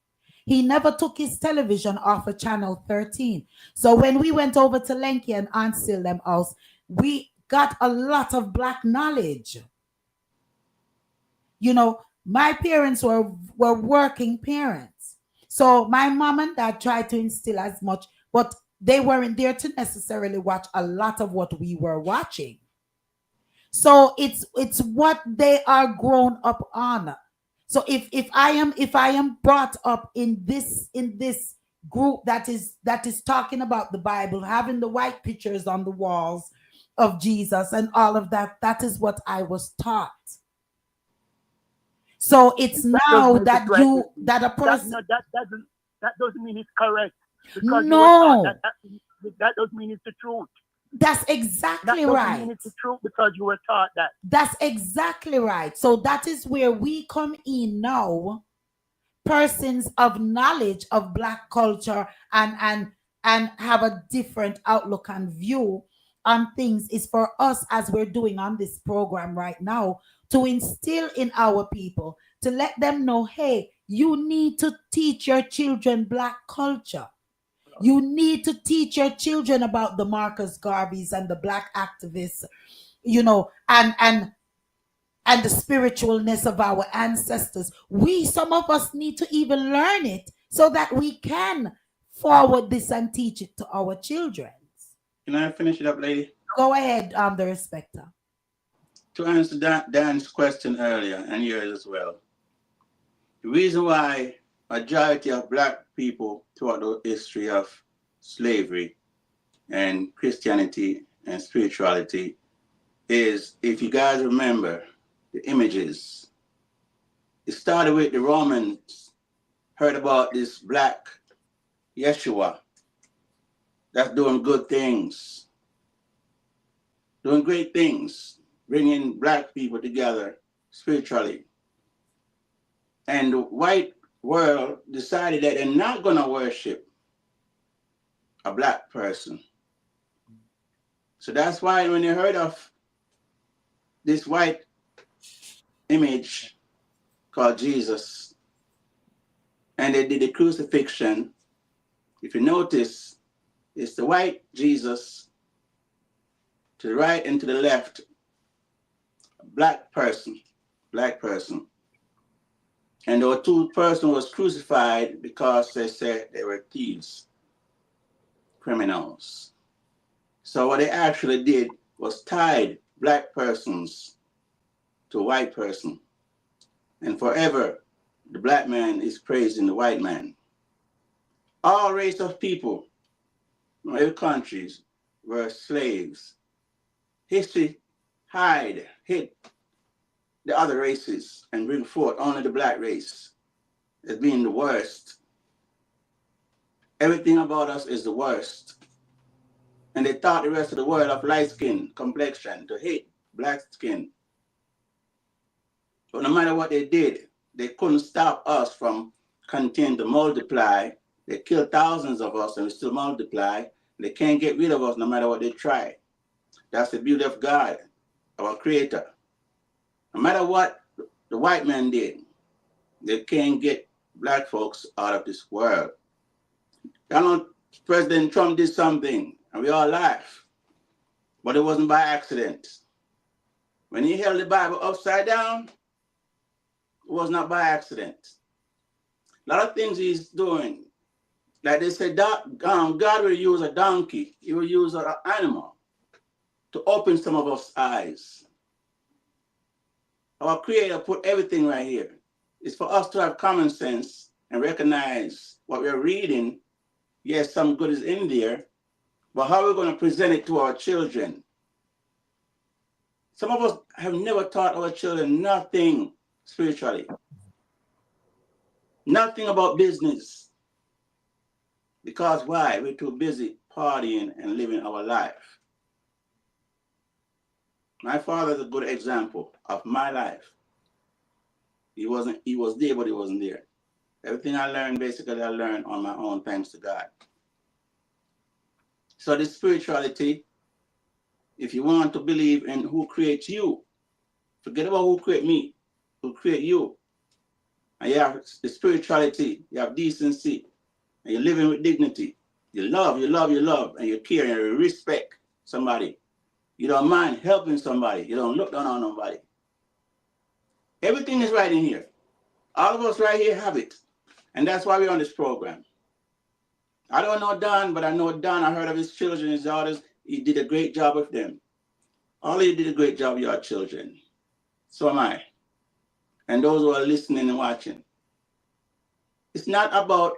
He never took his television off of channel 13. So when we went over to Lenky and Aunt Silem house, we got a lot of black knowledge. You know, my parents were working parents. So my mom and dad tried to instill as much, but they weren't there to necessarily watch a lot of what we were watching. So it's what they are grown up on. So if I am brought up in this group that is talking about the Bible, having the white pictures on the walls of Jesus and all of that, that is what I was taught. So it's now that a person that doesn't mean it's correct. Because no, that doesn't mean it's the truth. That's exactly that right. Mean it's the truth because you were taught that. That's exactly right. So that is where we come in now, persons of knowledge of black culture and have a different outlook and view on things, is for us, as we're doing on this program right now, to instill in our people, to let them know, hey, you need to teach your children black culture. You need to teach your children about the Marcus Garveys and the black activists, you know, and the spiritualness of our ancestors. Some of us need to even learn it so that we can forward this and teach it to our children. Can I finish it up, lady? Go ahead, Darespecta. To answer Dan's question earlier, and yours as well, the reason why majority of black people throughout the history of slavery and Christianity and spirituality is, if you guys remember the images, it started with the Romans heard about this black Yeshua that's doing good things, doing great things, bringing black people together spiritually. And the white world decided that they're not going to worship a black person. So that's why when they heard of this white image called Jesus, and they did the crucifixion, if you notice, it's the white Jesus to the right and to the left, black person. And the two person was crucified because they said they were thieves, criminals. So what they actually did was tied black persons to a white person. And forever, the black man is praising the white man. All race of people from every countries were slaves. History hid the other races and bring forth only the black race as being the worst. Everything about us is the worst. And they taught the rest of the world of light skin, complexion, to hate black skin. But no matter what they did, they couldn't stop us from continuing to multiply. They killed thousands of us and we still multiply. They can't get rid of us no matter what they try. That's the beauty of God, our creator. No matter what the white man did, they can't get black folks out of this world. You know, President Trump did something and we all laugh, but it wasn't by accident. When he held the Bible upside down, it was not by accident. A lot of things he's doing, like they said, God will use a donkey, he will use an animal to open some of us eyes. Our creator put everything right here. It's for us to have common sense and recognize what we're reading. Yes, some good is in there, but how are we going to present it to our children? Some of us have never taught our children nothing spiritually. Nothing about business. Because why? We're too busy partying and living our life. My father is a good example of my life. He was there, but he wasn't there. Everything I learned, basically, I learned on my own, thanks to God. So this spirituality, if you want to believe in who creates you, forget about who created me, who created you. And you have the spirituality, you have decency, and you're living with dignity. You love, and you care, and you respect somebody. You don't mind helping somebody. You don't look down on nobody. Everything is right in here. All of us right here have it. And that's why we're on this program. I don't know Don, but I know Don. I heard of his children, his daughters. He did a great job with them. All of you did a great job with your children. So am I. And those who are listening and watching. It's not about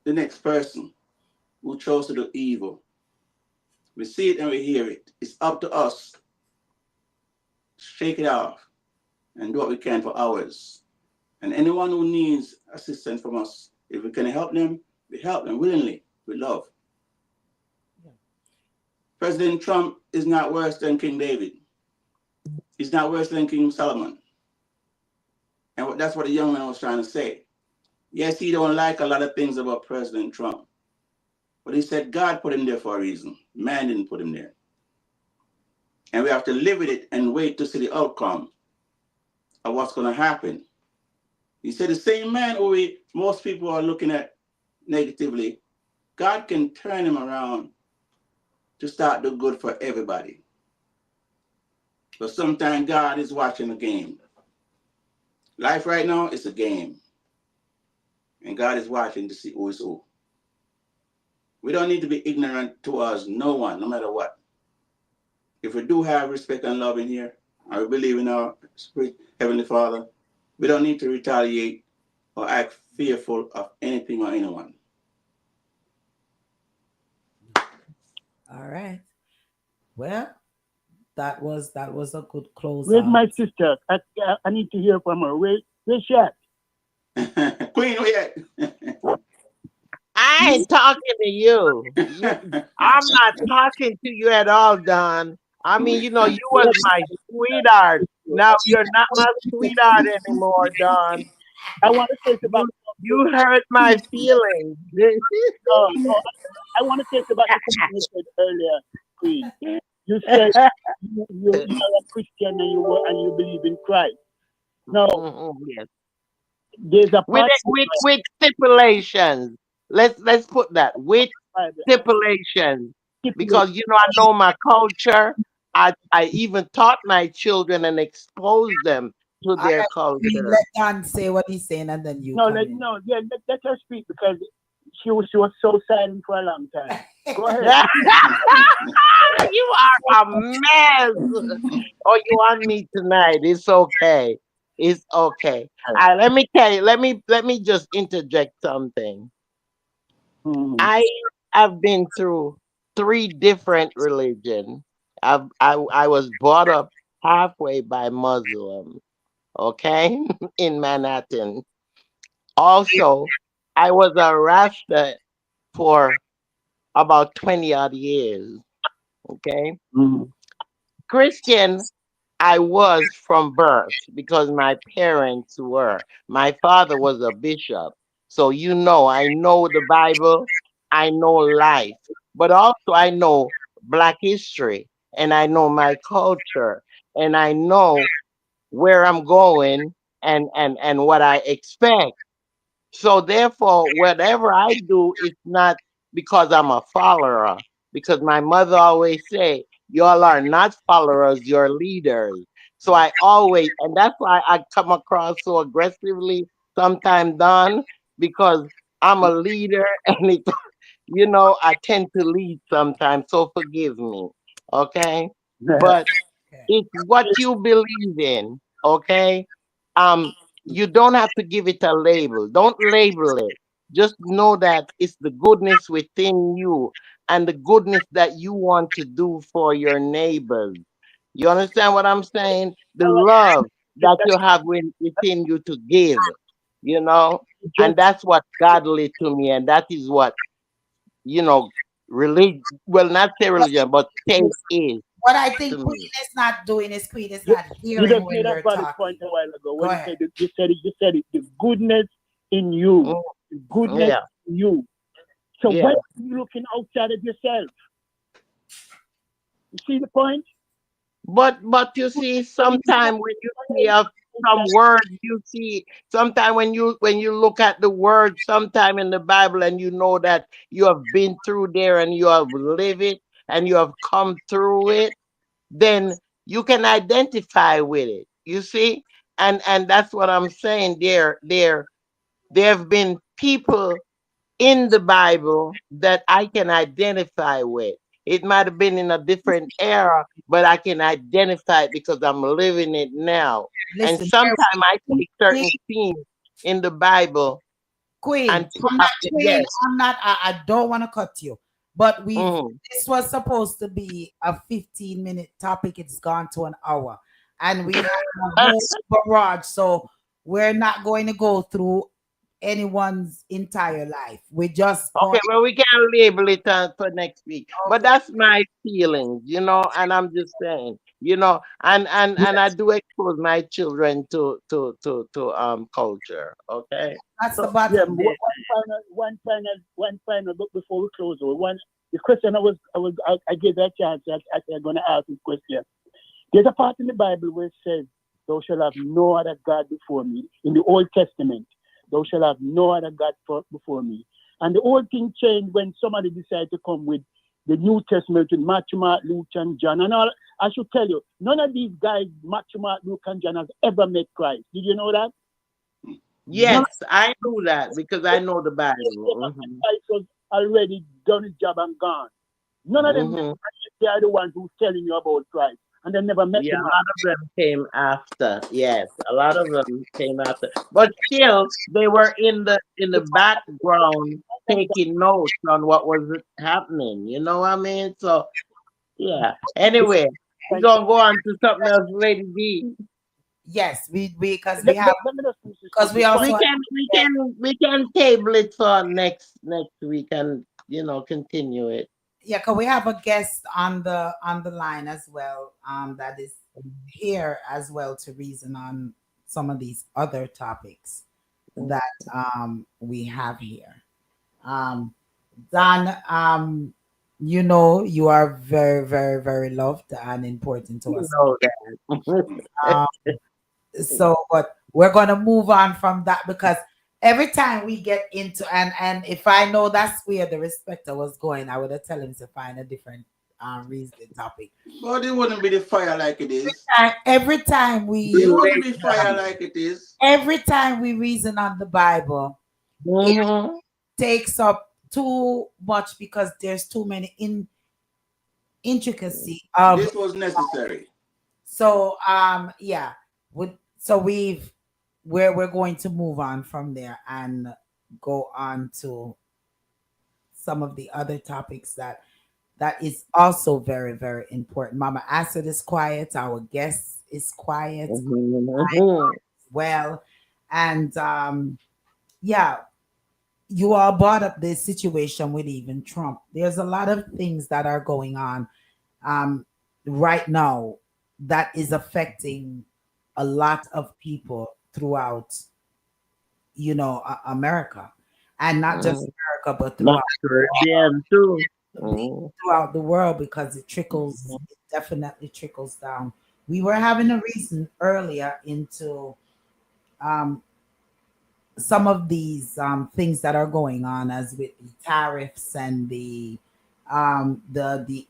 the next person who chose to do evil. We see it and we hear it. It's up to us to shake it off and do what we can for ours. And anyone who needs assistance from us, if we can help them, we help them willingly, with love. Yeah. President Trump is not worse than King David. He's not worse than King Solomon. And that's what the young man was trying to say. Yes, he don't like a lot of things about President Trump. But he said God put him there for a reason. Man didn't put him there. And we have to live with it and wait to see the outcome of what's going to happen. He said the same man who most people are looking at negatively, God can turn him around to start do good for everybody. But sometimes God is watching the game. Life right now is a game. And God is watching to see who is who. We don't need to be ignorant towards no one, no matter what. If we do have respect and love in here, and we believe in our spirit, Heavenly Father, we don't need to retaliate or act fearful of anything or anyone. All right. Well, that was a good close. Where's my sister? I need to hear from her. Where's she at? Queen, where you at? I ain't talking to you. I'm not talking to you at all, Don. I mean, you was my sweetheart. Now you're not my sweetheart anymore, Don. I want to say about you hurt my feelings. I want to say about the thing you said earlier, Queen. You said you are a Christian and you believe in Christ. No, yes. There's a part with stipulations. Let's put that with stipulations, because I know my culture. I even taught my children and exposed them to their culture. Let Dan say what he's saying, and then you. Let her speak, because she was so silent for a long time. Go ahead. You are a mess. Oh, you want me tonight? It's okay. It's okay. Let me tell you. Let me just interject something. Mhm. I have been through three different religions. I was brought up halfway by Muslim. Okay, in Manhattan. Also, I was a Rasta for about 20 odd years. Okay, Mhm. Christian I was from birth because my parents were. My father was a bishop. So, I know the Bible, I know life, but also I know Black history and I know my culture and I know where I'm going and what I expect. So therefore, whatever I do is not because I'm a follower, because my mother always say, y'all are not followers, you're leaders. So I always, and that's why I come across so aggressively sometimes, Don, because I'm a leader and I tend to lead sometimes. So forgive me, okay? But Okay. it's what you believe in, okay? Um, you don't have to give it a label. Don't label it. Just know that it's the goodness within you and the goodness that you want to do for your neighbors. You understand what I'm saying? The love that you have within you to give, you know? And Just that's what godly to me, and that is what, religion, well, not say religion, but faith is What I think to Queen me. is not doing is Queen is you, not you hearing just when made a we're valid point talking. a while ago Go when ahead. you said it, the goodness in you, Mm, the goodness yeah, in you. So yeah. when you're looking outside of yourself, you see the point? But you see, sometime when you see some word, you see sometime when you look at the word sometime in the Bible and you know that you have been through there and you have lived it and you have come through it, then you can identify with it. You see, and that's what I'm saying. There have been people in the Bible that I can identify with. It might have been in a different era, but I can identify it because I'm living it now. And Listen, sometimes I take Queen, certain scenes in the Bible Queen, and put I'm not Queen. yes. I'm not. I don't want to cut you, but Mm. this was supposed to be a 15-minute topic. It's gone to an hour, and we have a whole barrage. So we're not going to go through anyone's entire life. We're just Okay, going. well, we can label it for next week, but Okay. that's my feelings, and I'm just saying, and I do expose my children to culture. Okay. That's the So yeah, bottom. one final book before we close. One the question I gave that chance. I'm going to ask this question. There's a part in the Bible where it says, "Thou shalt have no other god before me." In the Old Testament, "Thou shalt have no other god before me." And the whole thing changed when somebody decided to come with the New Testament with Matthew, Mark, Luke, and John. And all I should tell you, none of these guys, Matthew, Mark, Luke, and John, has ever met Christ. Did you know that? None Yes, I know that because I know the Bible. Christ was already done his job and gone. None of them, Hmm. they are the ones who's telling you about Christ, and they never met Yeah, the a man. lot of them came after. Yes, a lot of them came after. But still, they were in the background taking notes on what was happening. You know what I mean? So yeah. Anyway, we're Thank you. gonna go on to something else, Lady B. Yes, we because we have Let me just finish this because we this point. also We can we can we can table it for next week and continue it. yeah, because we have a guest on the line as well. That is here as well to reason on some of these other topics that we have here. Um, Dan, you are very, very, very loved and important to You us. know that. Um, so but we're gonna move on from that because every time we get into and if I know that's where the respecter was going, I would have tell him to find a different reasoning topic. But it wouldn't be the fire like it is. Every time we It wouldn't be fire like it is. every time we reason on the Bible, it Hmm. takes up too much because there's too many intricacy of. This was necessary. So yeah, so we're going to move on from there and go on to some of the other topics that is also very, very important. Mama Acid is quiet, our guest is quiet well, and yeah, you all brought up this situation with even Trump. There's a lot of things that are going on um, right now that is affecting a lot of people throughout, America, and not just America, but My throughout Caribbean too. throughout the world because it definitely trickles down. We were having a reason earlier into um, some of these things that are going on, as with the tariffs and the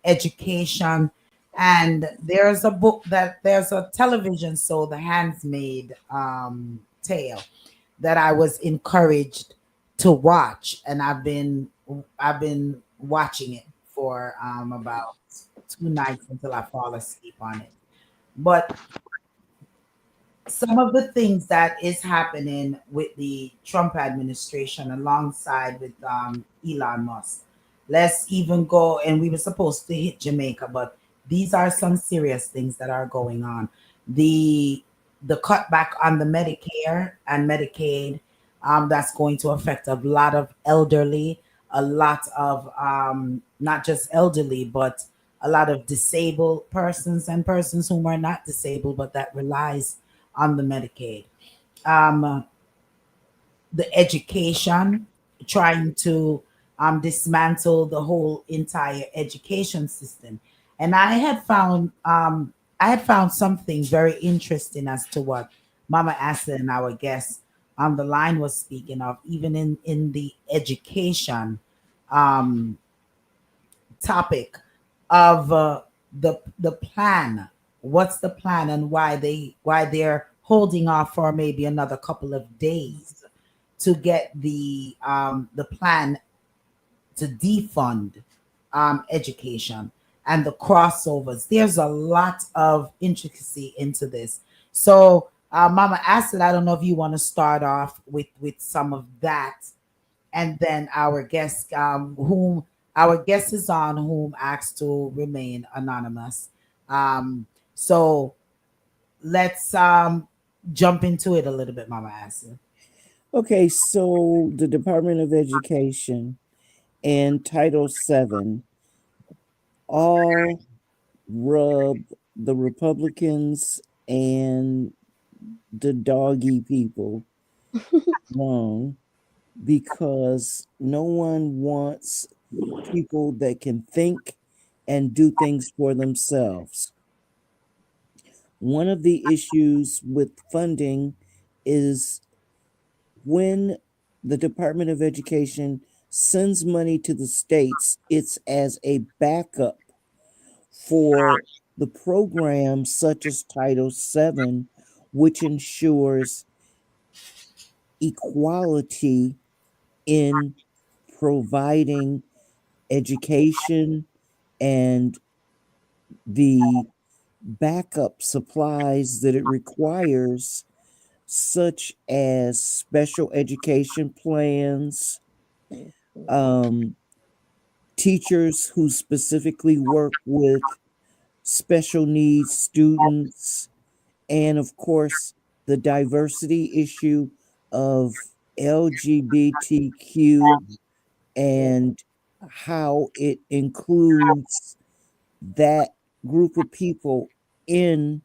education. And there's a television show, The Handmaid's Tale, that I was encouraged to watch, and I've been watching it for about 2 nights until I fall asleep on it. But some of the things that is happening with the Trump administration alongside with Elon Musk. Let's even go, and we were supposed to hit Jamaica, but these are some serious things that are going on. The the cutback on the Medicare and Medicaid, that's going to affect a lot of elderly, a lot of not just elderly, but a lot of disabled persons and persons who are not disabled but that relies on the Medicaid. Um, the education, trying to dismantle the whole entire education system. And I had found something very interesting as to what Mama Asa and our guest on the line was speaking of, even in the education um, topic of the plan. What's the plan, and why they're holding off for maybe another couple of days to get the plan to defund education and the crossovers. There's a lot of intricacy into this. So, Mama Acid, I don't know if you want to start off with some of that, and then our guest is on, whom asked to remain anonymous. Um, so let's jump into it a little bit, Mama Acid. Okay, so the Department of Education and Title VII all rub the Republicans and the doggy people wrong, because no one wants people that can think and do things for themselves. One of the issues with funding is when the Department of Education sends money to the states, it's as a backup for the programs such as Title VII, which ensures equality in providing education and the backup supplies that it requires, such as special education plans, um, teachers who specifically work with special needs students, and of course, the diversity issue of LGBTQ and how it includes that group of people in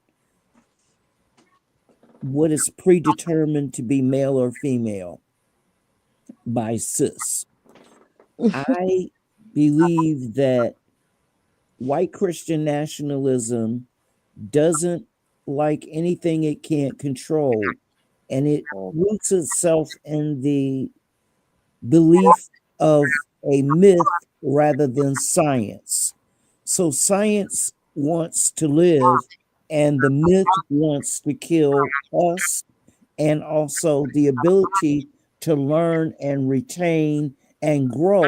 what is predetermined to be male or female by cis. I believe that white Christian nationalism doesn't like anything it can't control, and it roots itself in the belief of a myth rather than science. So science wants to live, and the myth wants to kill us, and also the ability to learn and retain and grow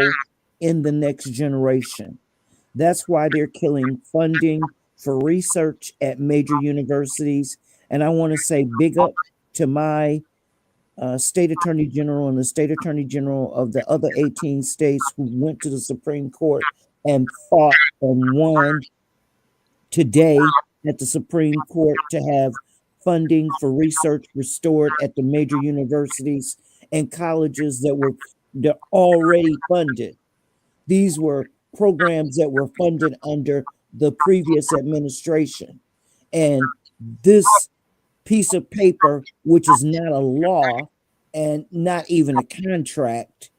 in the next generation. That's why they're killing funding for research at major universities. And I want to say big up to my state attorney general and the state attorney general of the other 18 states who went to the Supreme Court and fought and won today at the Supreme Court to have funding for research restored at the major universities and colleges that already funded. These were programs that were funded under the previous administration. And this piece of paper, which is not a law and not even a contract,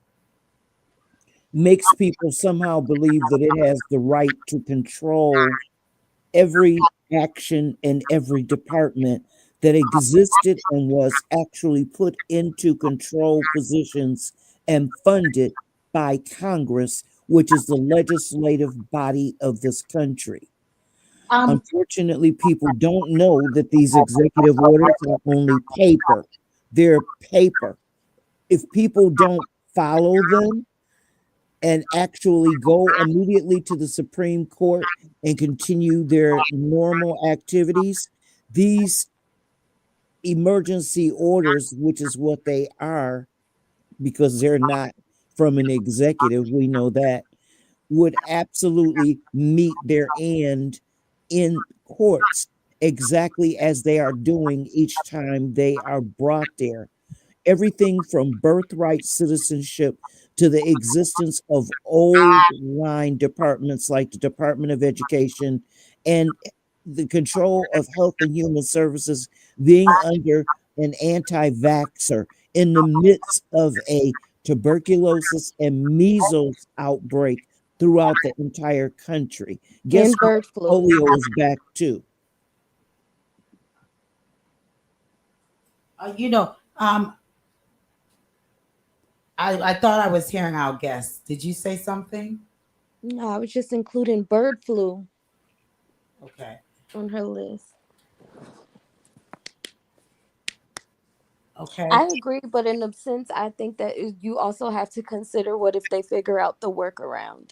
makes people somehow believe that it has the right to control every action in every department that existed and was actually put into control positions and funded by Congress, which is the legislative body of this country. Um, Unfortunately, people don't know that these executive orders are only paper. They're paper. If people don't follow them and actually go immediately to the Supreme Court and continue their normal activities, these emergency orders, which is what they are, because they're not from an executive, we know that, would absolutely meet their end in courts exactly as they are doing each time they are brought there. Everything from birthright citizenship to the existence of old line departments like the Department of Education and the control of health and human services being under an anti vaxxer in the midst of a tuberculosis and measles outbreak throughout the entire country. Guess And what? bird flu. Polio is back too. you know, I thought I was hearing our guest. Did you say something? No, I was just including bird flu Okay. on her list. Okay. I agree, but in a sense, I think that you also have to consider what if they figure out the workaround.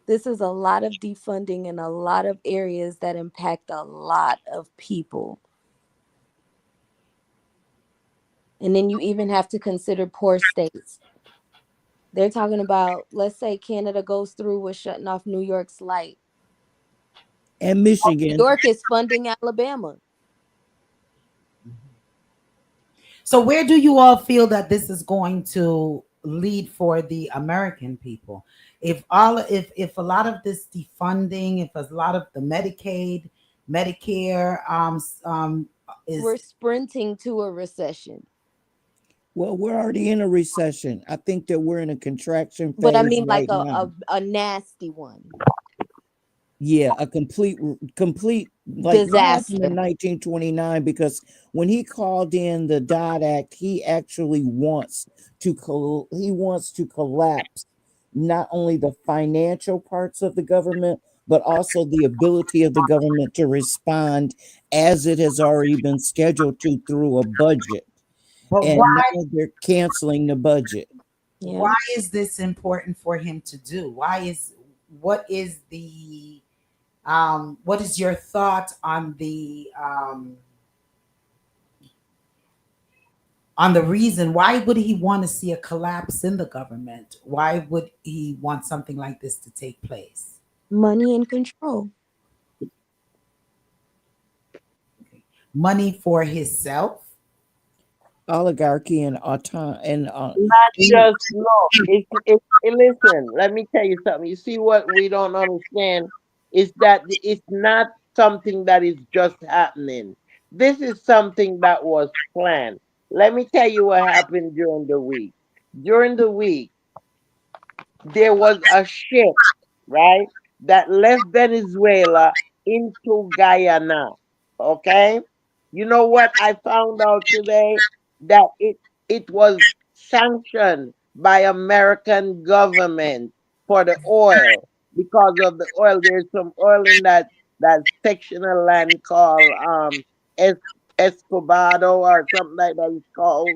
This is a lot of defunding in a lot of areas that impact a lot of people. And then you even have to consider poor states. They're talking about, let's say Canada goes through with shutting off New York's light. And New Michigan. York is funding Alabama. So where do you all feel that this is going to lead for the American people? If a lot of this defunding, if a lot of the Medicaid, Medicare is We're sprinting to a recession. Well, we're already in a recession. I think that we're in a contraction But I phase mean like right now. a nasty one. Yeah, a complete like what happened in Disaster. 1929, because when he called in the Dodd Act, he actually wants to collapse not only the financial parts of the government, but also the ability of the government to respond as it has already been scheduled to through a budget. but And now they're canceling the budget. Yeah. why is this important for him to do? What is the what is your thought on the reason why would he want to see a collapse in the government? Why would he want something like this to take place? Money and control. Money for himself? Oligarchy and Not just no. Listen. Let me tell you something. You see what we don't understand is that it's not something that is just happening. This is something that was planned. Let me tell you what happened during the week. During the week, there was a ship, right, that left Venezuela into Guyana. Okay? You know what I found out today? That it was sanctioned by American government for the oil. Because of the oil, there's some oil in that section of land called Es- Escobado or something like that it's called.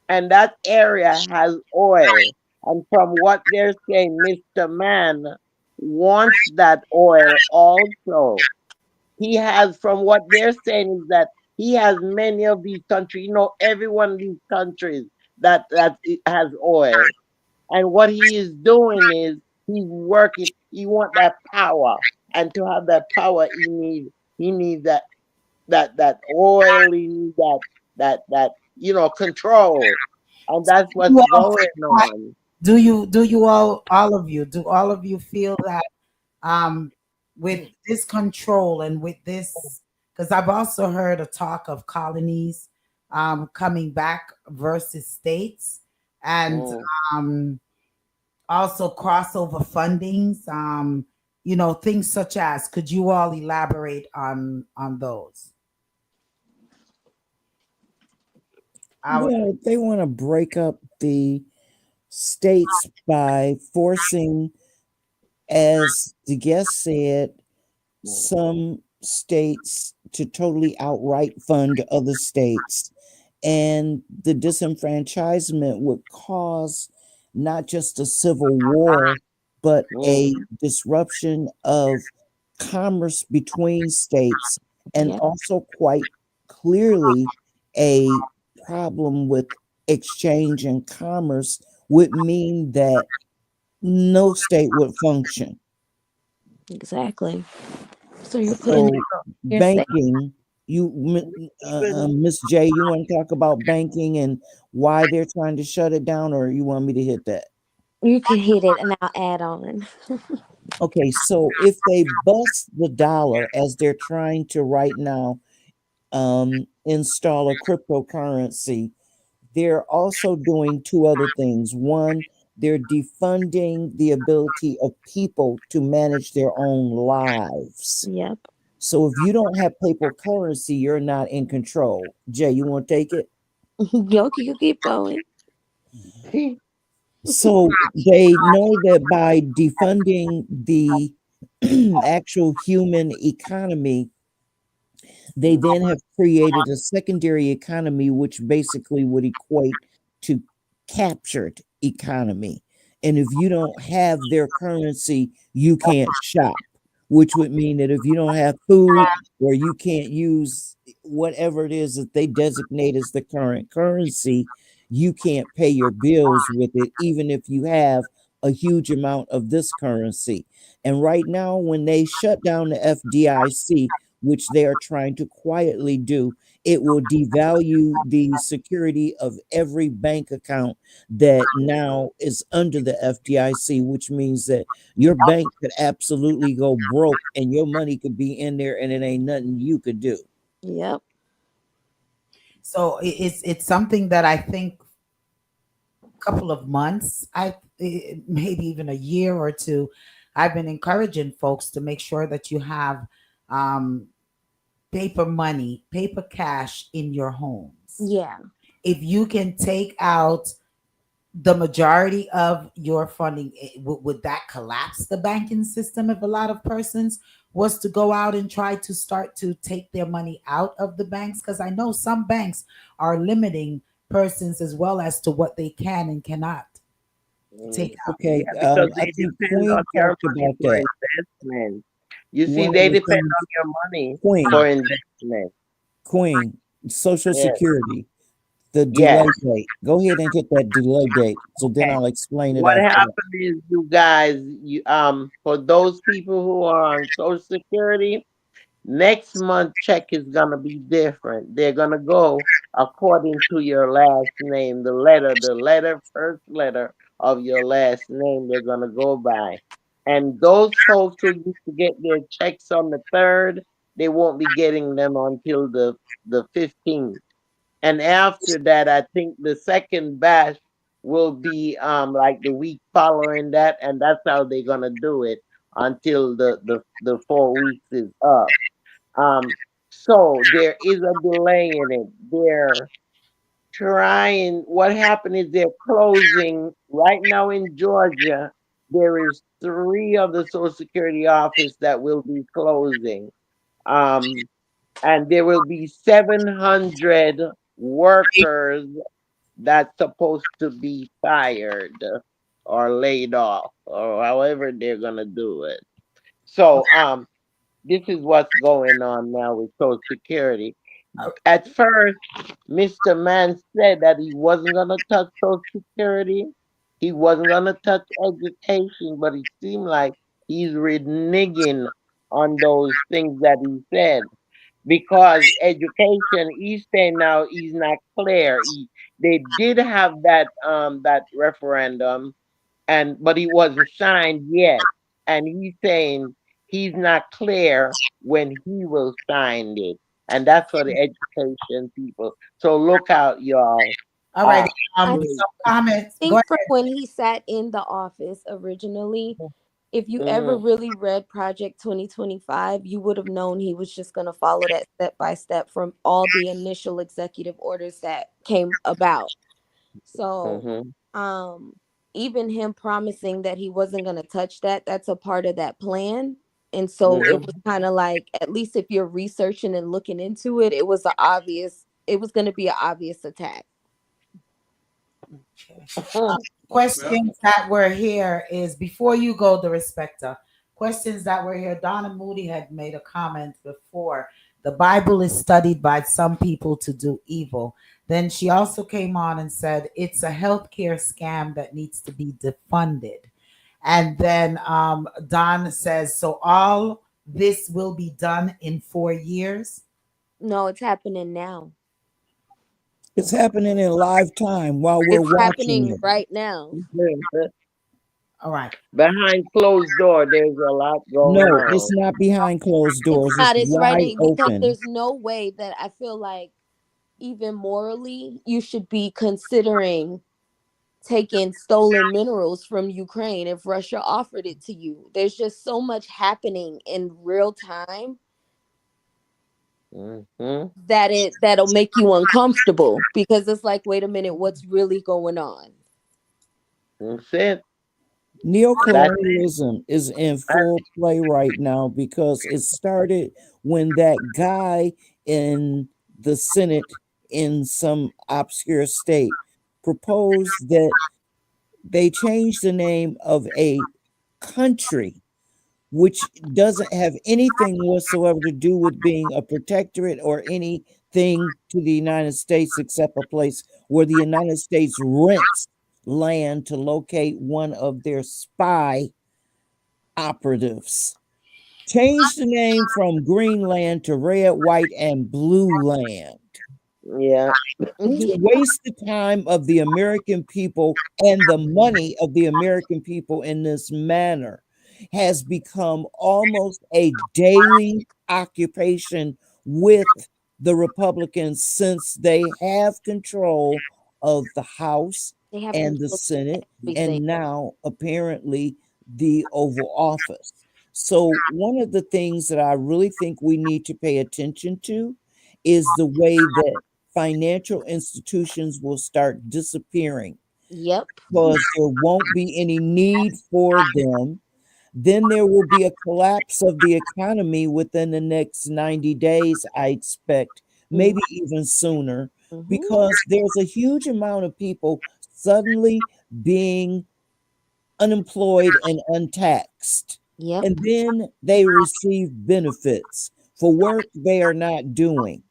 and that area has oil. And from what they're saying, Mr. Man wants that oil also. He has, from what they're saying, is that he has many of these countries, every one of these countries that it has oil. And what he is doing is he's working. He want that power, and to have that power, he needs that oil. He needs that control, and that's You what's all going on. do you all of you feel that um with this control and with this, because I've also heard a talk of colonies coming back versus states, and Mm. um also crossover fundings, things such as, could you all elaborate on those? I would. Well, they want to break up the states by forcing, as the guest said, some states to totally outright fund other states. And the disenfranchisement would cause not just a civil war, but a Mm. disruption of commerce between states, and Yep. also quite clearly a problem with exchange and commerce would mean that no state would function. Exactly. So you're putting So your say banking, Even Miss J, you want to talk about banking and why they're trying to shut it down, or you want me to hit that? you can hit it and I'll add on. Okay, so if they bust the dollar as they're trying to right now, install a cryptocurrency, they're also doing two other things. One, they're defunding the ability of people to manage their own lives. Yep. So if you don't have paper currency, you're not in control. Jay, you want to take it? Yo, you keep going. So they know that by defunding the actual human economy, they then have created a secondary economy, which basically would equate to captured economy. And if you don't have their currency, you can't shop, which would mean that if you don't have food or you can't use whatever it is that they designate as the current currency, you can't pay your bills with it, even if you have a huge amount of this currency. And right now, when they shut down the FDIC, which they are trying to quietly do, it will devalue the security of every bank account that now is under the FDIC, which means that your bank could absolutely go broke and your money could be in there and it ain't nothing you could do. Yep. So it's something that I think couple of months, maybe even a year or two, I've been encouraging folks to make sure that you have um, paper money, paper cash in your homes. Yeah. If you can take out the majority of your funding, would that collapse the banking system if a lot of persons was to go out and try to start to take their money out of the banks? Because I know some banks are limiting persons as well as to what they can and cannot take out. Okay, Yeah, because I they think depend on Queen your talked money about for that. investment. You see, One of they the depend on things, your money Queen, for investment. Queen, Social Yeah. Security, the Yes. delay date. Go ahead and hit that delay date. So then Okay. I'll explain it What after that. happened is, you guys, for those people who are on Social Security, next month check is gonna be different. They're gonna go according to your last name, the first letter of your last name. They're gonna go by, and those folks who used to get their checks on the third, they won't be getting them until the 15th. And after that, I think the second batch will be like the week following that, and that's how they're gonna do it until the 4 weeks is up. Um, so there is a delay in it. They're trying. What happened is they're closing right now in Georgia. There is three of the Social Security office that will be closing. And there will be 700 workers that's supposed to be fired or laid off or however they're gonna do it. So this is what's going on now with Social Security. At first, Mr. Man said that he wasn't gonna touch Social Security, he wasn't gonna touch education, but it seemed like he's reneging on those things that he said. Because education, he's saying now he's not clear. They did have that referendum, and but it wasn't signed yet, and he's saying he's not clear when he will sign it, and that's for the education people. So look out, y'all. All uh right. I Some comments. Go think from when he sat in the office originally, if you ever mhm, really read Project 2025, you would have known he was just going to follow that step by step from all the initial executive orders that came about. So, mhm, um, even him promising that he wasn't going to touch that, that's a part of that plan. And so it mhm, was kind of like, at least if you're researching and looking into it, it was going to be an obvious attack. mhm, Well, questions that were here is before you go, the respecter. Questions that were here. Donna Moody had made a comment before. The Bible is studied by some people to do evil. Then she also came on and said it's a healthcare scam that needs to be defunded. And then Don says, so all this will be done in 4 years. No, it's happening now. It's happening in live time while we're It's watching happening it. right now. mhm. All right. Behind closed door, there's a lot going No, on. it's not behind closed It's doors. It's not, it's right wide in, because open. there's no way that I feel like even morally you should be considering taking stolen minerals from Ukraine if Russia offered it to you. There's just so much happening in real time Mhm, that'll make you uncomfortable because it's like, wait a minute, what's really going on? that's it. That's Neocolonialism is in full play right now because it started when that guy in the Senate in some obscure state proposed that they change the name of a country which doesn't have anything whatsoever to do with being a protectorate or anything to the United States except a place where the United States rents land to locate one of their spy operatives. Change the name from Greenland to Red, White, and Blue Land yeah. to waste the time of the American people and the money of the American people in this manner has become almost a daily occupation with the Republicans since they have control of the House They have and the control of Senate, everything. and now apparently the Oval Office. So, one of the things that I really think we need to pay attention to is the way that financial institutions will start disappearing Yep. because there won't be any need for them. Then there will be a collapse of the economy within the next 90 days, I expect, maybe even sooner, Mm-hmm. because there's a huge amount of people suddenly being unemployed and untaxed. Yep. And then they receive benefits for work they are not doing,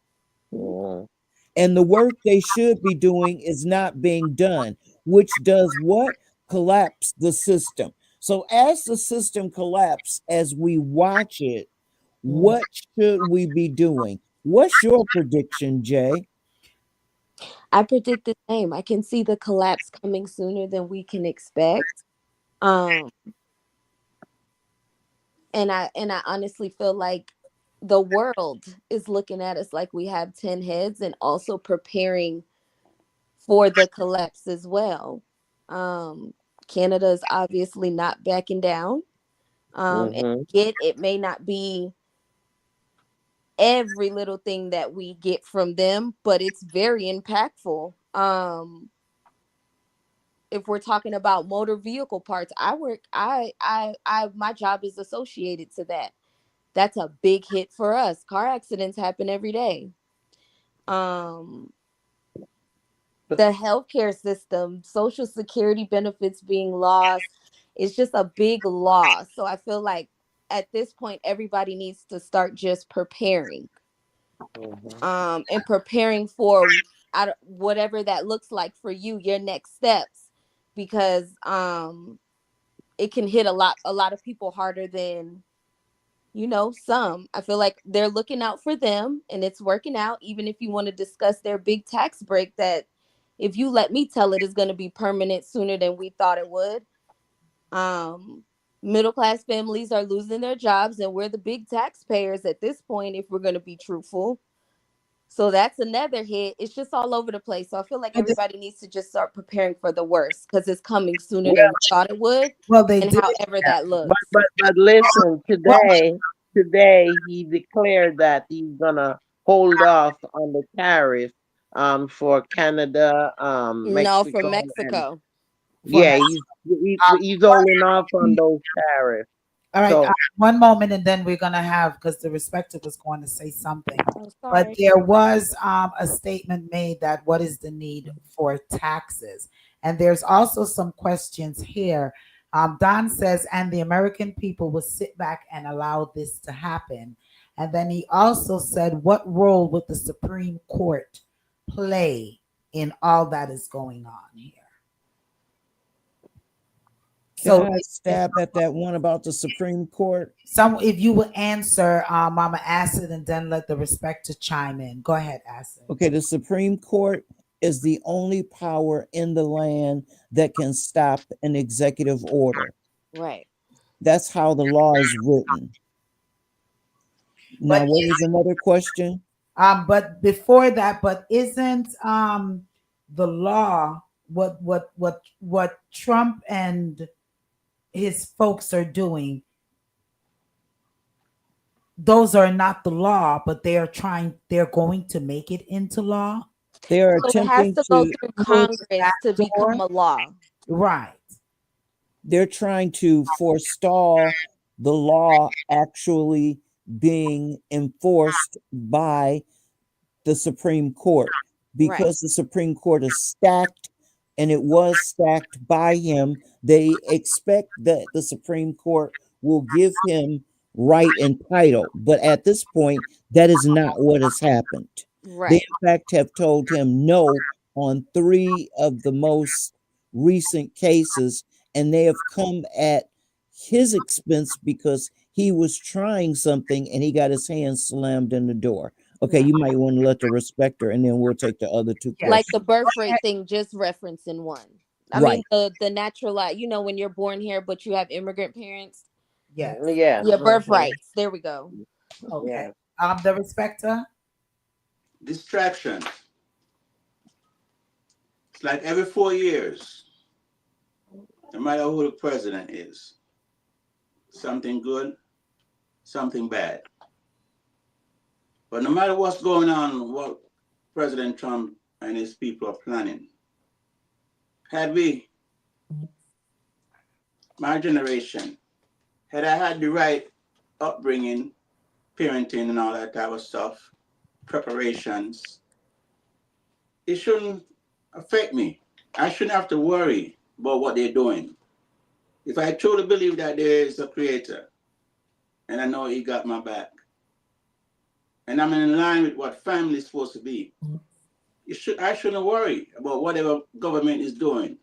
Mhm, and the work they should be doing is not being done, which does what? Collapse the system. So as the system collapse, as we watch it, what should we be doing? What's your prediction, Jay? I predict the same. I can see the collapse coming sooner than we can expect. Um, and I honestly feel like the world is looking at us like we have 10 heads and also preparing for the collapse as well. Um, Canada is obviously not backing down. And mhm, it may not be every little thing that we get from them, but it's very impactful. If we're talking about motor vehicle parts, my job is associated to that. That's a big hit for us. Car accidents happen every day. Um, the healthcare system, social security benefits being lost. It's just a big loss. So I feel like at this point, everybody needs to start just preparing, and preparing for whatever that looks like for you, your next steps, because it can hit a lot of people harder than some. I feel like they're looking out for them and it's working out. Even if you want to discuss their big tax break, that if you let me tell it is going to be permanent sooner than we thought it would. Middle class families are losing their jobs, and we're the big taxpayers at this point, if we're going to be truthful. So that's another hit. It's just all over the place. So I feel like everybody needs to just start preparing for the worst, because it's coming sooner than we thought it would. Well, they And did. however that But looks. listen, Well, today he declared that he's gonna hold off on the tariff for Canada, No, from Mexico, and Mexico. for yeah, he's holding off on those tariffs. All right, So one moment, and then we're gonna have, because the respected was going to say something, Oh, but sorry. there was a statement made that what is the need for taxes, and there's also some questions here. Don says, and the American people will sit back and allow this to happen, and then he also said, what role would the Supreme Court play in all that is going on here? Can So I stab at that one about the Supreme Court? if you would answer, Mama Acid, and then let the respecter chime in. Go ahead, Acid. Okay, the Supreme Court is the only power in the land that can stop an executive order. Right. That's how the law is written. Now, But what was another question? but before that, but isn't the law what Trump and his folks are doing? Those are not the law, but they're going to make it into law. They are So it has attempting to go to, through Close Congress that to door. become a law. Right. they're trying to forestall the law actually being enforced by the Supreme Court, Right. because the Supreme Court is stacked, and it was stacked by him. They expect that the Supreme Court will give him right and title, but at this point, that is not what has happened. They, Right. in fact, have told him no on 3 of the most recent cases, and they have come at his expense because he was trying something and he got his hands slammed in the door. Okay, you might want to let the respecter, and then we'll take the other 2 Yes. Like the questions. birth rate thing, just referencing one. I mean, Right. the natural, when you're born here, but you have immigrant parents, Yes. yeah, your birth rights. There we go. Okay. yeah. The respecter. Distraction. It's like every 4 years, no matter who the president is, something good, something bad. But no matter what's going on, what President Trump and his people are planning, had we, my generation, had I had the right upbringing, parenting, and all that type of stuff, preparations, it shouldn't affect me. I shouldn't have to worry about what they're doing. If I truly believe that there is a creator, and I know he got my back, and I'm in line with what family is supposed to be, I shouldn't worry about whatever government is doing.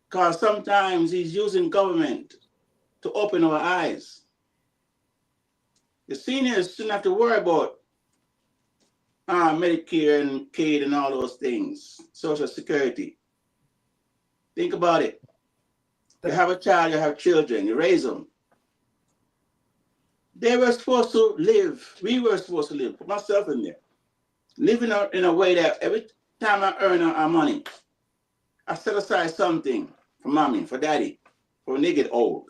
Because sometimes he's using government to open our eyes. The seniors shouldn't have to worry about Medicare and Medicaid and all those things, Social Security. Think about it. You have a child, you have children, you raise them. They were supposed to live. We were supposed to live. Put myself in there. Living in a way that every time I earn our money, I set aside something for mommy, for daddy, for when they get old.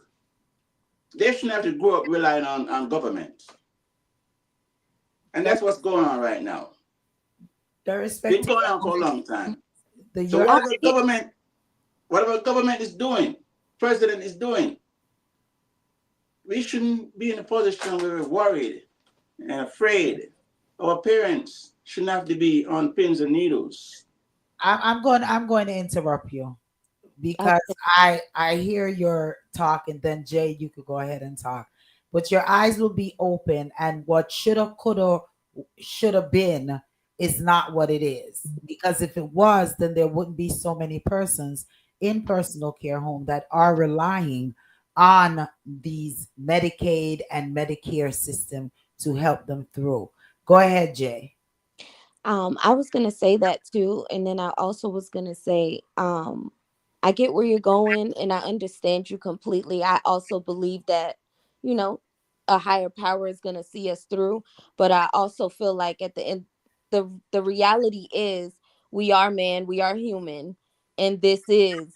They shouldn't have to grow up relying on government. And that's what's going on right now. The It's been respecter. going on for a long time. So your whatever government is doing, president is doing, we shouldn't be in a position where we're worried and afraid. Our parents shouldn't have to be on pins and needles. I'm going to interrupt you because Okay. I hear your talk, and then Jay, you could go ahead and talk, but your eyes will be open, and what shoulda, coulda, shoulda been is not what it is. Because if it was, then there wouldn't be so many persons in personal care home that are relying on these Medicaid and Medicare system to help them through. Go ahead, Jay. I was gonna say that too, and then I also was gonna say, I get where you're going, and I understand you completely. I also believe that, you know, a higher power is gonna see us through, but I also feel like at the end, the reality is we are man, we are human, and this is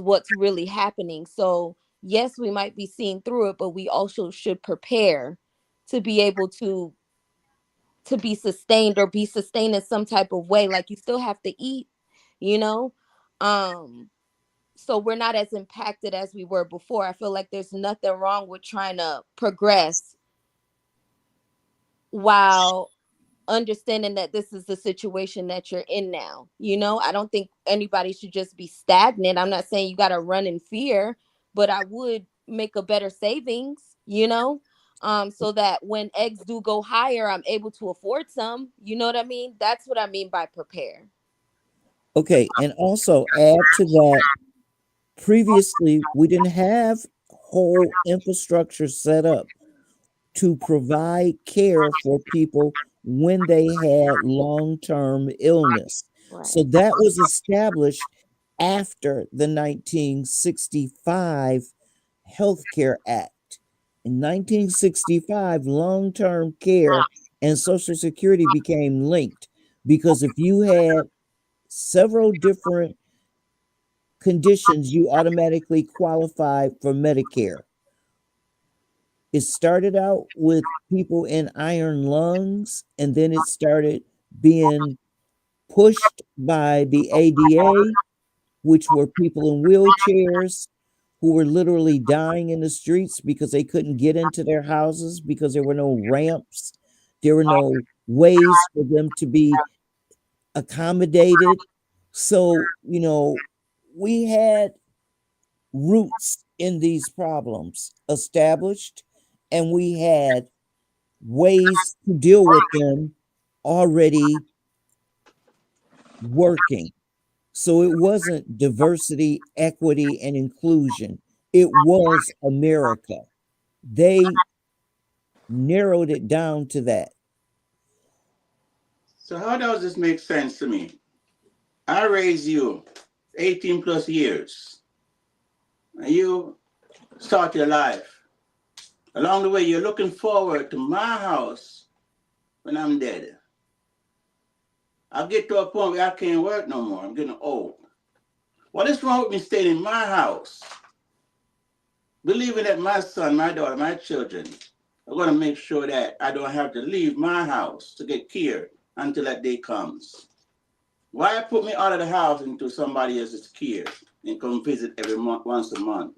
what's really happening. So yes, we might be seeing through it, but we also should prepare to be able to be sustained or be sustained in some type of way. Like you still have to eat, you know. um so we're not as impacted as we were before. I feel like there's nothing wrong with trying to progress while understanding that this is the situation that you're in now. I don't think anybody should just be stagnant. I'm not saying you got to run in fear, but I would make a better savings, so that when eggs do go higher, I'm able to afford some. You know what I mean? That's what I mean by prepare. Okay, and also add to that, previously we didn't have whole infrastructure set up to provide care for people when they had long-term illness. So Right. that was established after the 1965 Healthcare Act. In 1965, long-term care and Social Security became linked because if you had several different conditions, you automatically qualified for Medicare. It started out with people in iron lungs, and then it started being pushed by the ADA, which were people in wheelchairs who were literally dying in the streets because they couldn't get into their houses because there were no ramps. There were no ways for them to be accommodated. So, we had roots in these problems established, and we had ways to deal with them already working. So it wasn't diversity, equity, and inclusion. It was America. They narrowed it down to that. So how does this make sense to me? I raised you 18 plus years, and you start your life. Along the way, you're looking forward to my house when I'm dead. I'll get to a point where I can't work no more. I'm getting old. What is wrong with me staying in my house, believing that my son, my daughter, my children are going to make sure that I don't have to leave my house to get care until that day comes? Why put me out of the house into somebody else's care and come visit every month, once a month?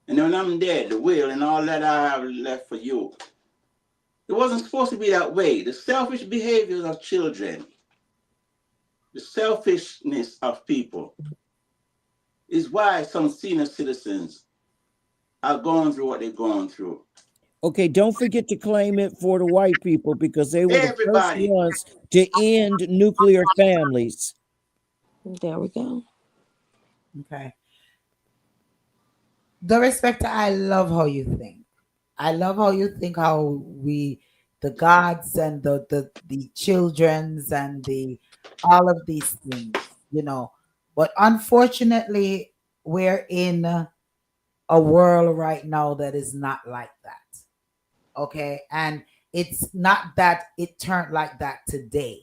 And then when I'm dead, the will and all that I have left for you. It wasn't supposed to be that way. The selfish behaviors of children, the selfishness of people is why some senior citizens are going through what they're going through. Okay, don't forget to claim it for the white people because they were the first Everybody. ones to end nuclear families. There we go. Okay. Darespecta, I love how you think. I love how you think, how we, the gods and the children's and the all of these things. But unfortunately, we're in a world right now that is not like that. Okay. And it's not that it turned like that today.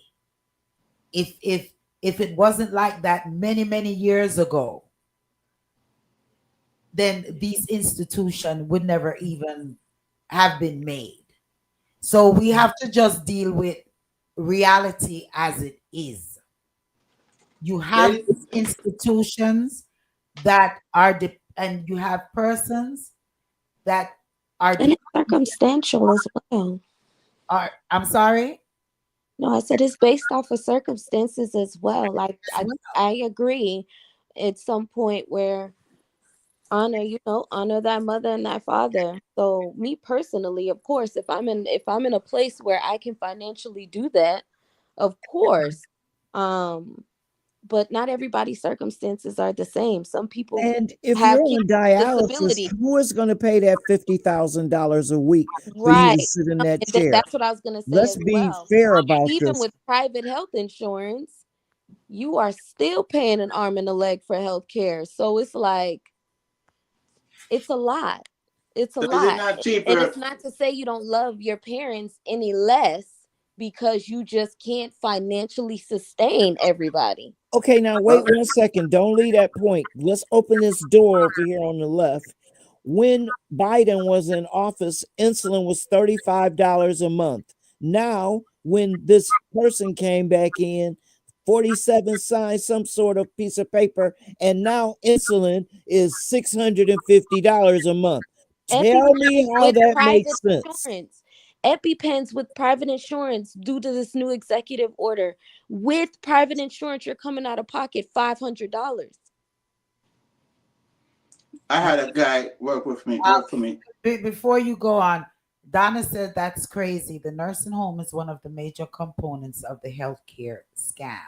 If it wasn't like that many, many years ago, then these institutions would never even have been made. So we have to just deal with reality as it is. You have Ladies, these institutions that are and you have persons that are And de- it's circumstantial as well. I'm sorry. No, I said it's based off of circumstances as well. Like I agree at some point where honor thy mother and thy father. So me personally, of course, if I'm in a place where I can financially do that, of course. Um but not everybody's circumstances are the same. Some people And if have you're kids on with dialysis, disabilities. who is going to pay that $50,000 a week for you to Right. sit in that And chair? that's what I was going to say Let's as be well. fair about Even this. with private health insurance, you are still paying an arm and a leg for health care. So it's like, it's a lot. It's a So is it lot. not And cheaper? it's not to say you don't love your parents any less because you just can't financially sustain everybody. Okay, now Uh, wait 1 second. Don't leave that point. Let's open this door over here on the left. When Biden was in office, insulin was $35 a month. Now, when this person came back in, 47 signed some sort of piece of paper, and now insulin is $650 a month. Tell me EpiPens how with that private makes sense. insurance. EpiPens with private insurance due to this new executive order. With private insurance, you're coming out of pocket $500. I had a guy work for me. Before you go on, Donna said that's crazy. The nursing home is one of the major components of the healthcare scam.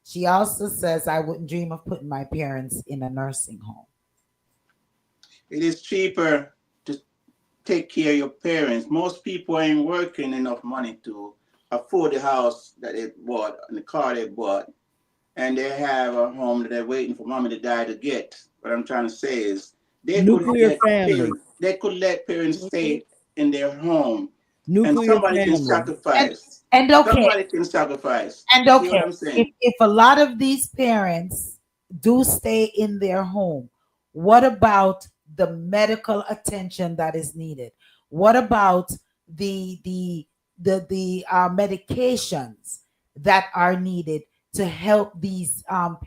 She also says, I wouldn't dream of putting my parents in a nursing home. It is cheaper to take care of your parents. Most people ain't working enough money to afford the house that they bought and the car they bought, and they have a home that they're waiting for mommy to die to get. What I'm trying to say is Nuclear family. they could let parents Mhm. stay in their home, and Nuclear somebody can family. sacrifice. And okay, Somebody can sacrifice. and You see what okay, I'm if, saying? if a lot of these parents do stay in their home, what about the medical attention that is needed? What about the medications that are needed to help these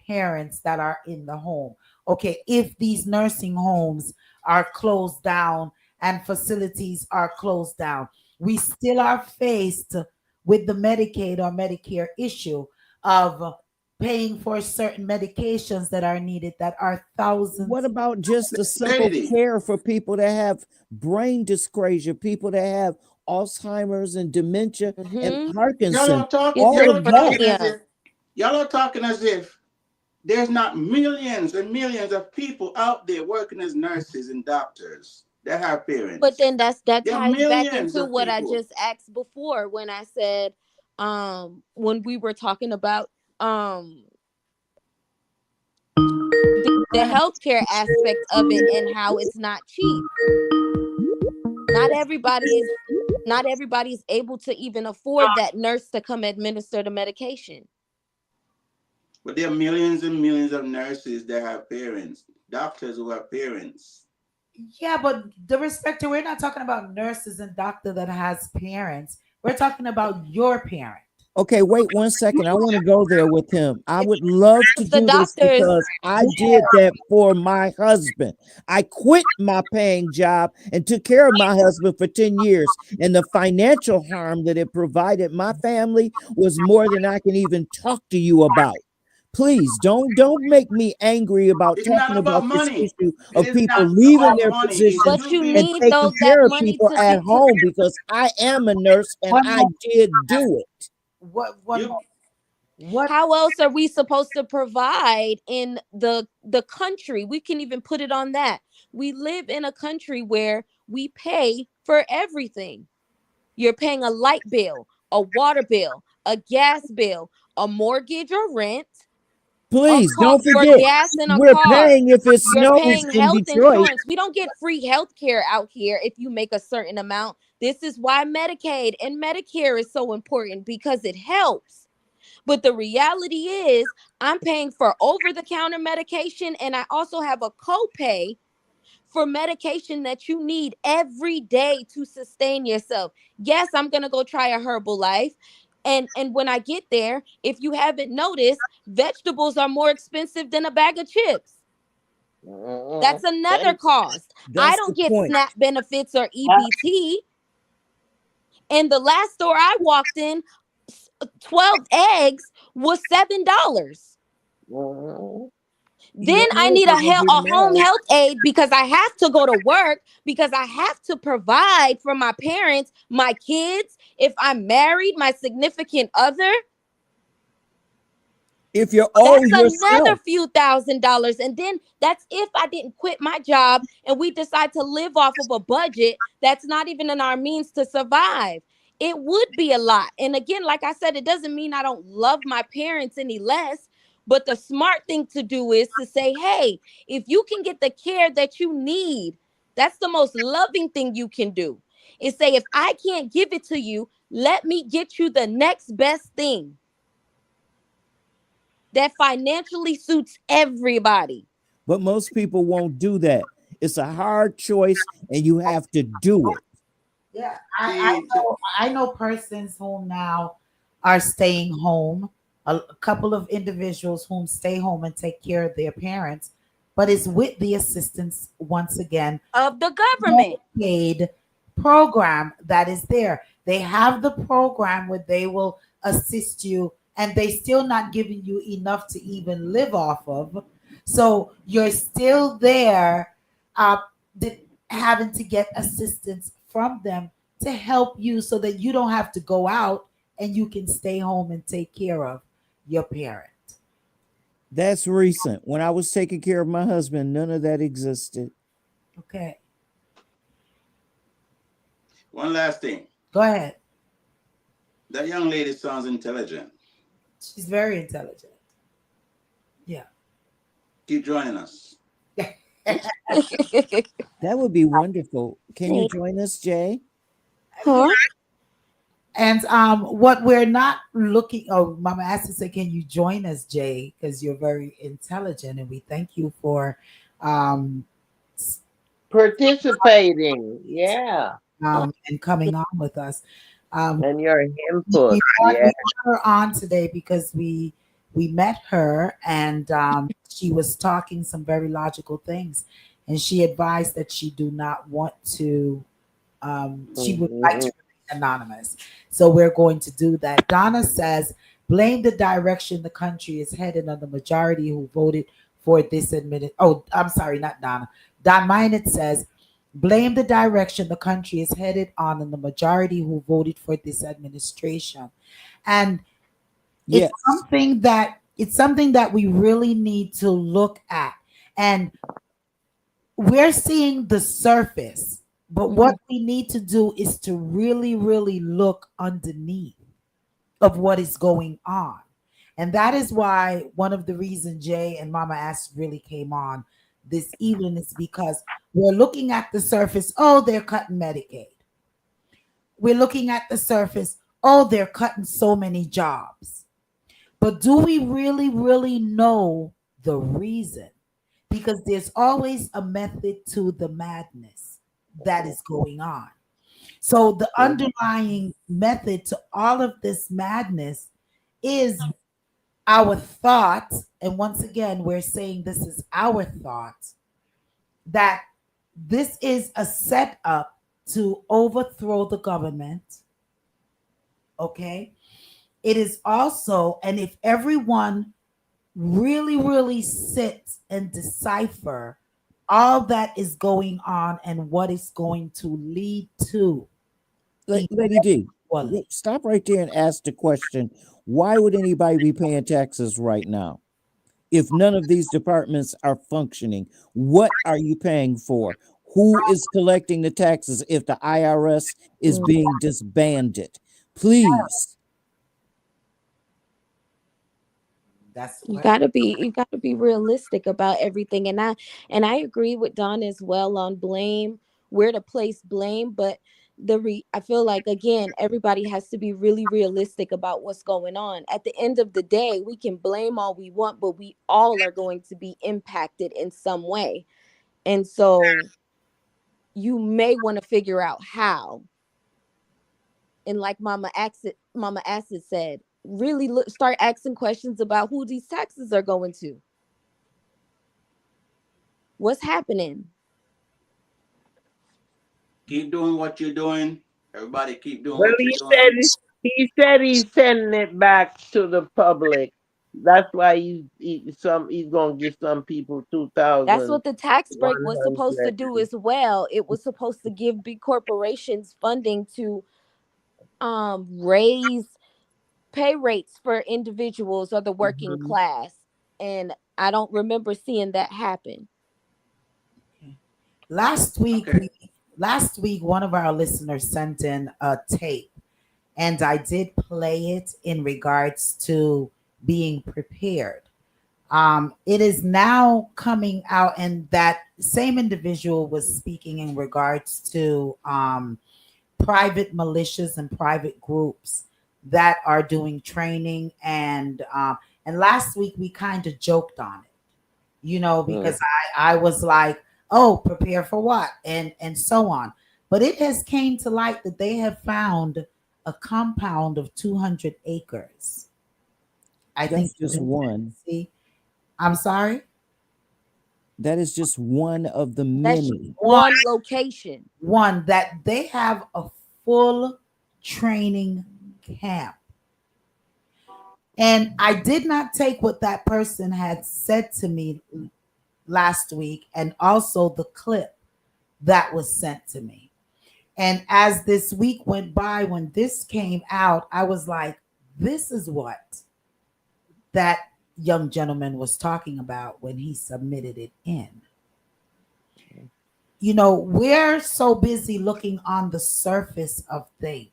parents that are in the home? Okay, if these nursing homes are closed down and facilities are closed down, we still are faced with the Medicaid or Medicare issue of paying for certain medications that are needed that are What thousands. about just the simple Lady, care for people that have brain dyscrasia, people that have Alzheimer's and dementia and Mhm. Parkinson? y'all All are of that. talking as Schizophrenia. if there's not millions and millions of people out there working as nurses and doctors that have But parents. then that There are ties back millions into of what I people. just asked before when I said when we were talking about the healthcare aspect of it and how it's not cheap. Not everybody's not everybody's able to even afford that nurse to come administer the medication. But there are millions and millions of nurses that have parents, doctors who have parents. Yeah, but the respect we're not talking about nurses and doctor that has parents. We're talking about your parent. Okay, wait 1 second. I want to go there with him. I would love to Because the do this doctors, because I did that for my husband. I quit my paying job and took care of my husband for 10 years. And the financial harm that it provided my family was more than I can even talk to you about. Please don't make me angry about It's not talking about about this money. issue It of is people not leaving about their money. It's positions but you you being. and need taking though that care of money people to at be to home because I am a nurse and One I more, did do it. one You more. What how else are we supposed to provide in the country? We can even put it on that. We live in a country where we pay for everything. You're paying a light bill, a water bill, a gas bill, a mortgage or rent, a Please car, don't your forget, gas in a we're car. paying if it You're snows paying in health Detroit. insurance. We don't get free health care out here if you make a certain amount. This is why Medicaid and Medicare is so important because it helps. But the reality is, I'm paying for over the counter medication, and I also have a copay for medication that you need every day to sustain yourself. Yes, I'm going to go try a Herbalife. And when I get there, if you haven't noticed, vegetables are more expensive than a bag of chips. That's another Thank cost. I That's the don't get point. SNAP benefits or EBT. And the last store I walked in, 12 eggs was $7. Mhm. Then Yeah, I they're need gonna be a home mad. health aide because I have to go to work, because I have to provide for my parents, my kids, if I'm married, my significant other. If you're all That's another yourself, few $1,000s. And then that's if I didn't quit my job and we decide to live off of a budget that's not even in our means to survive. It would be a lot. And again, like I said, it doesn't mean I don't love my parents any less. But the smart thing to do is to say, hey, if you can get the care that you need, that's the most loving thing you can do. Is say, if I can't give it to you, let me get you the next best thing that financially suits everybody. but most people won't do that. It's a hard choice, and you have to do it. Yeah, See, I know persons who now are staying home. A couple of individuals whom stay home and take care of their parents, but it's with the assistance once again Of the government. Medicaid program that is there. They have the program where they will assist you, and they still not giving you enough to even live off of. So you're still there, uh, having to get assistance from them to help you so that you don't have to go out and you can stay home and take care of your parent. That's recent. When I was taking care of my husband, none of that existed. Okay, one last thing. go ahead. That young lady sounds intelligent. She's very intelligent. Yeah. Keep joining us. That would be wonderful. Can you join us, Jay? Huh? And what we're not looking, oh, Mama asked to say, can you join us, Jay? Because you're very intelligent, and we thank you for um, Participating, yeah, and coming on with us. Um, and your we input, yeah. we brought her on today because we met her, and she was talking some very logical things, and she advised that she do not want to. She would like Mhm. to remain anonymous, so we're going to do that. Donna says, "Blame the direction the country is headed on the majority who voted for this administration." Oh, I'm sorry, not Donna. Don Minot says, "Blame the direction the country is headed on the majority who voted for this administration." And it's Yes. something that we really need to look at. And we're seeing the surface, but what Mhm. we need to do is to really, really look underneath of what is going on. And that is why one of the reasons Jay and Mama Ass really came on this evening is because we're looking at the surface. Oh, they're cutting Medicaid. We're looking at the surface. Oh, they're cutting so many jobs. But do we really, really know the reason? Because there's always a method to the madness that is going on. So the underlying method to all of this madness is our thoughts. And once again, we're saying this is our thoughts, that this is a setup to overthrow the government. Okay. It is also, and if everyone really, really sit and decipher all that is going on and what is going to lead to Lady D, eventually. stop right there and ask the question, why would anybody be paying taxes right now? If none of these departments are functioning, what are you paying for? Who is collecting the taxes if the IRS is Mm. being disbanded? Please. That's You what. gotta be realistic about everything. And I agree with Don as well on blame, where to place blame. But I feel like, again, everybody has to be really realistic about what's going on. At the end of the day, we can blame all we want, but we all are going to be impacted in some way. And so you may want to figure out how. And like Mama Acid said, really start asking questions about who these taxes are going to. What's happening? Keep doing what you're doing. Everybody keep doing Well, what you're you doing. said He said he's sending it back to the public. That's why he's gonna give some people two That's thousand what the tax break one was supposed to hundred. do as well. It was supposed to give big corporations funding to raise pay rates for individuals or the working Mm-hmm. class. And I don't remember seeing that happen. Last week, Okay. one of our listeners sent in a tape, and I did play it in regards to being prepared. It is now coming out, and that same individual was speaking in regards to private militias and private groups that are doing training, and last week we kind of joked on it, because I was like, oh, prepare for what, and so on. But it has came to light that they have found a compound of 200 acres. I think That's just in one. Tennessee. I'm sorry. That is just one of the That's just many. one location. One that they have a full training camp. And I did not take what that person had said to me last week and also the clip that was sent to me. And as this week went by, when this came out, I was like, this is what that young gentleman was talking about when he submitted it in. We're so busy looking on the surface of things.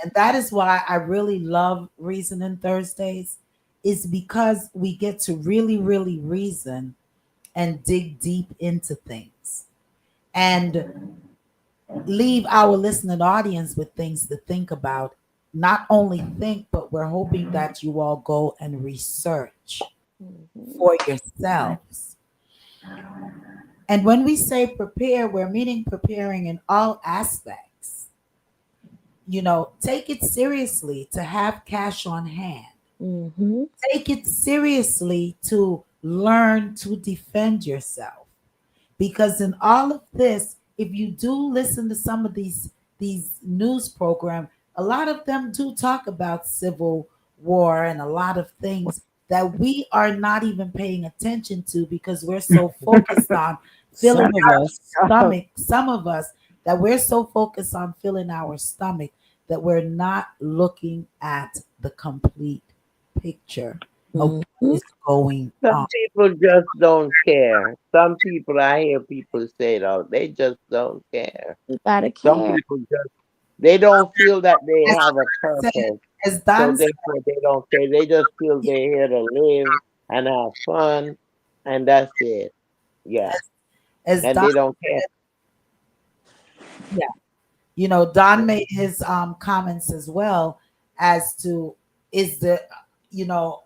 And that is why I really love Reasoning Thursdays, is because we get to really, really reason and dig deep into things and leave our listening audience with things to think about. Not only think, but we're hoping that you all go and research for yourselves. And when we say prepare, we're meaning preparing in all aspects. Take it seriously to have cash on hand. Mm-hmm. Take it seriously to learn to defend yourself. Because in all of this, if you do listen to some of these news programs, a lot of them do talk about civil war and a lot of things that we are not even paying attention to because we're so focused on filling Some of our us. stomach. Some of us, that we're so focused on filling our stomach that we're not looking at the complete picture of what Mm-hmm. is going Some on. people just don't care. Some people, I hear people say that they just don't care. You gotta Some care. people just, they don't feel that they As have a said, purpose. as So Don said, therefore they don't care. They just feel they're here to live and have fun, and that's it. Yeah. as And Don they don't care. yeah, Don made his comments as well as to, is the you know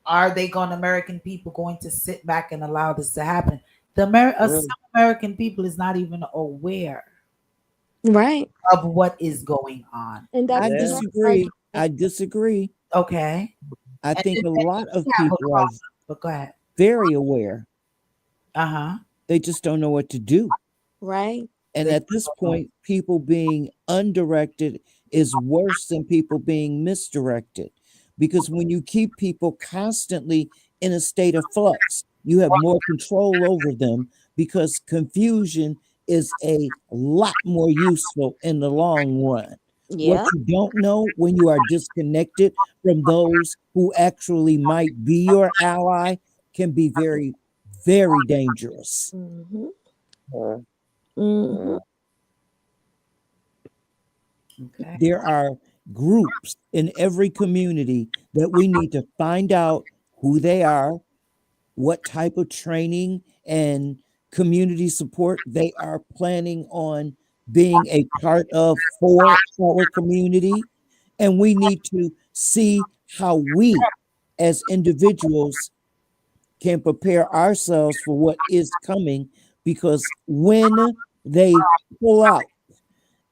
are they going American people going to sit back and allow this to happen? Some Mm, American people is not even aware Right. of what is going on. And I that's yeah. not like disagree. I disagree. Okay, I and think then a lot we of have a people are call, but go ahead. very aware. Uh-huh. They just don't know what to do. right. And They at this point, people being undirected is worse than people being misdirected. Because when you keep people constantly in a state of flux, you have more control over them because confusion is a lot more useful in the long run. What Yeah. you don't know when you are disconnected from those who actually might be your ally can be very, very dangerous. Mm-hmm. Mm, Mm-hmm. mm, Okay. There are groups in every community that we need to find out who they are, what type of training and community support they are planning on being a part of for our community. And we need to see how we as individuals can prepare ourselves for what is coming because when they pull out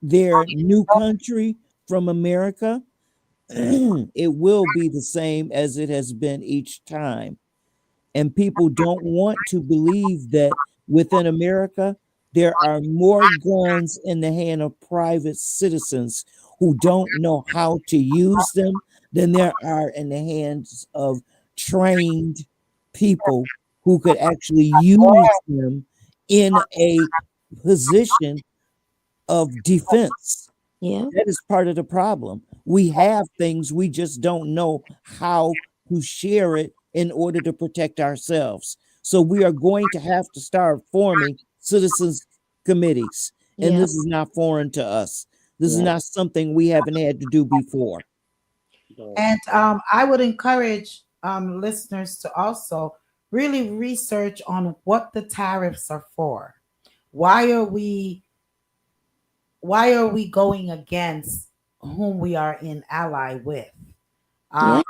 their new country from America, it will be the same as it has been each time. And people don't want to believe that within America, There are more guns in the hand of private citizens who don't know how to use them than there are in the hands of trained people who could actually use them in a position of defense. Yeah. That is part of the problem. We have things, we just don't know how to share it in order to protect ourselves. So we are going to have to start forming citizens committees. And Yeah. this is not foreign to us. This is Yeah. not something we haven't had to do before. And I would encourage listeners to also really research on what the tariffs are for. Why are we going against whom we are in ally with? Yeah. Um,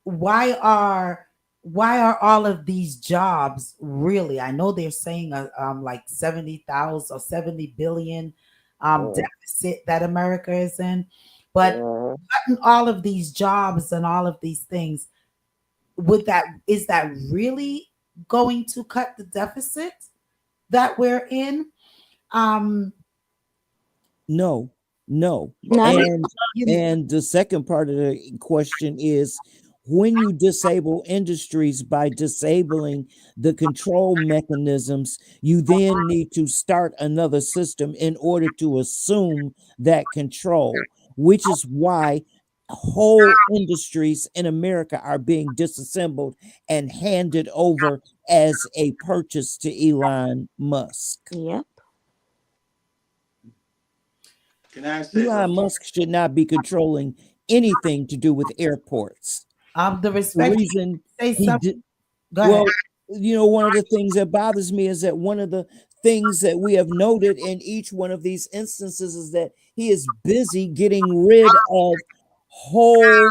why are all of these jobs really? I know they're saying like 70,000 or 70 billion Mm. deficit that America is in, but Mhm. cutting all of these jobs and all of these things, is that really going to cut the deficit that we're in? Um, No, no. Not it. And you, and the second part of the question is when you disable industries by disabling the control mechanisms, you then need to start another system in order to assume that control, which is why whole industries in America are being disassembled and handed over as a purchase to Elon Musk. Yep. Can I say Elon something? Musk should not be controlling anything to do with airports. the The respect reason say he something. did, Go ahead. well, one of the things that bothers me is that one of the things that we have noted in each one of these instances is that he is busy getting rid of whole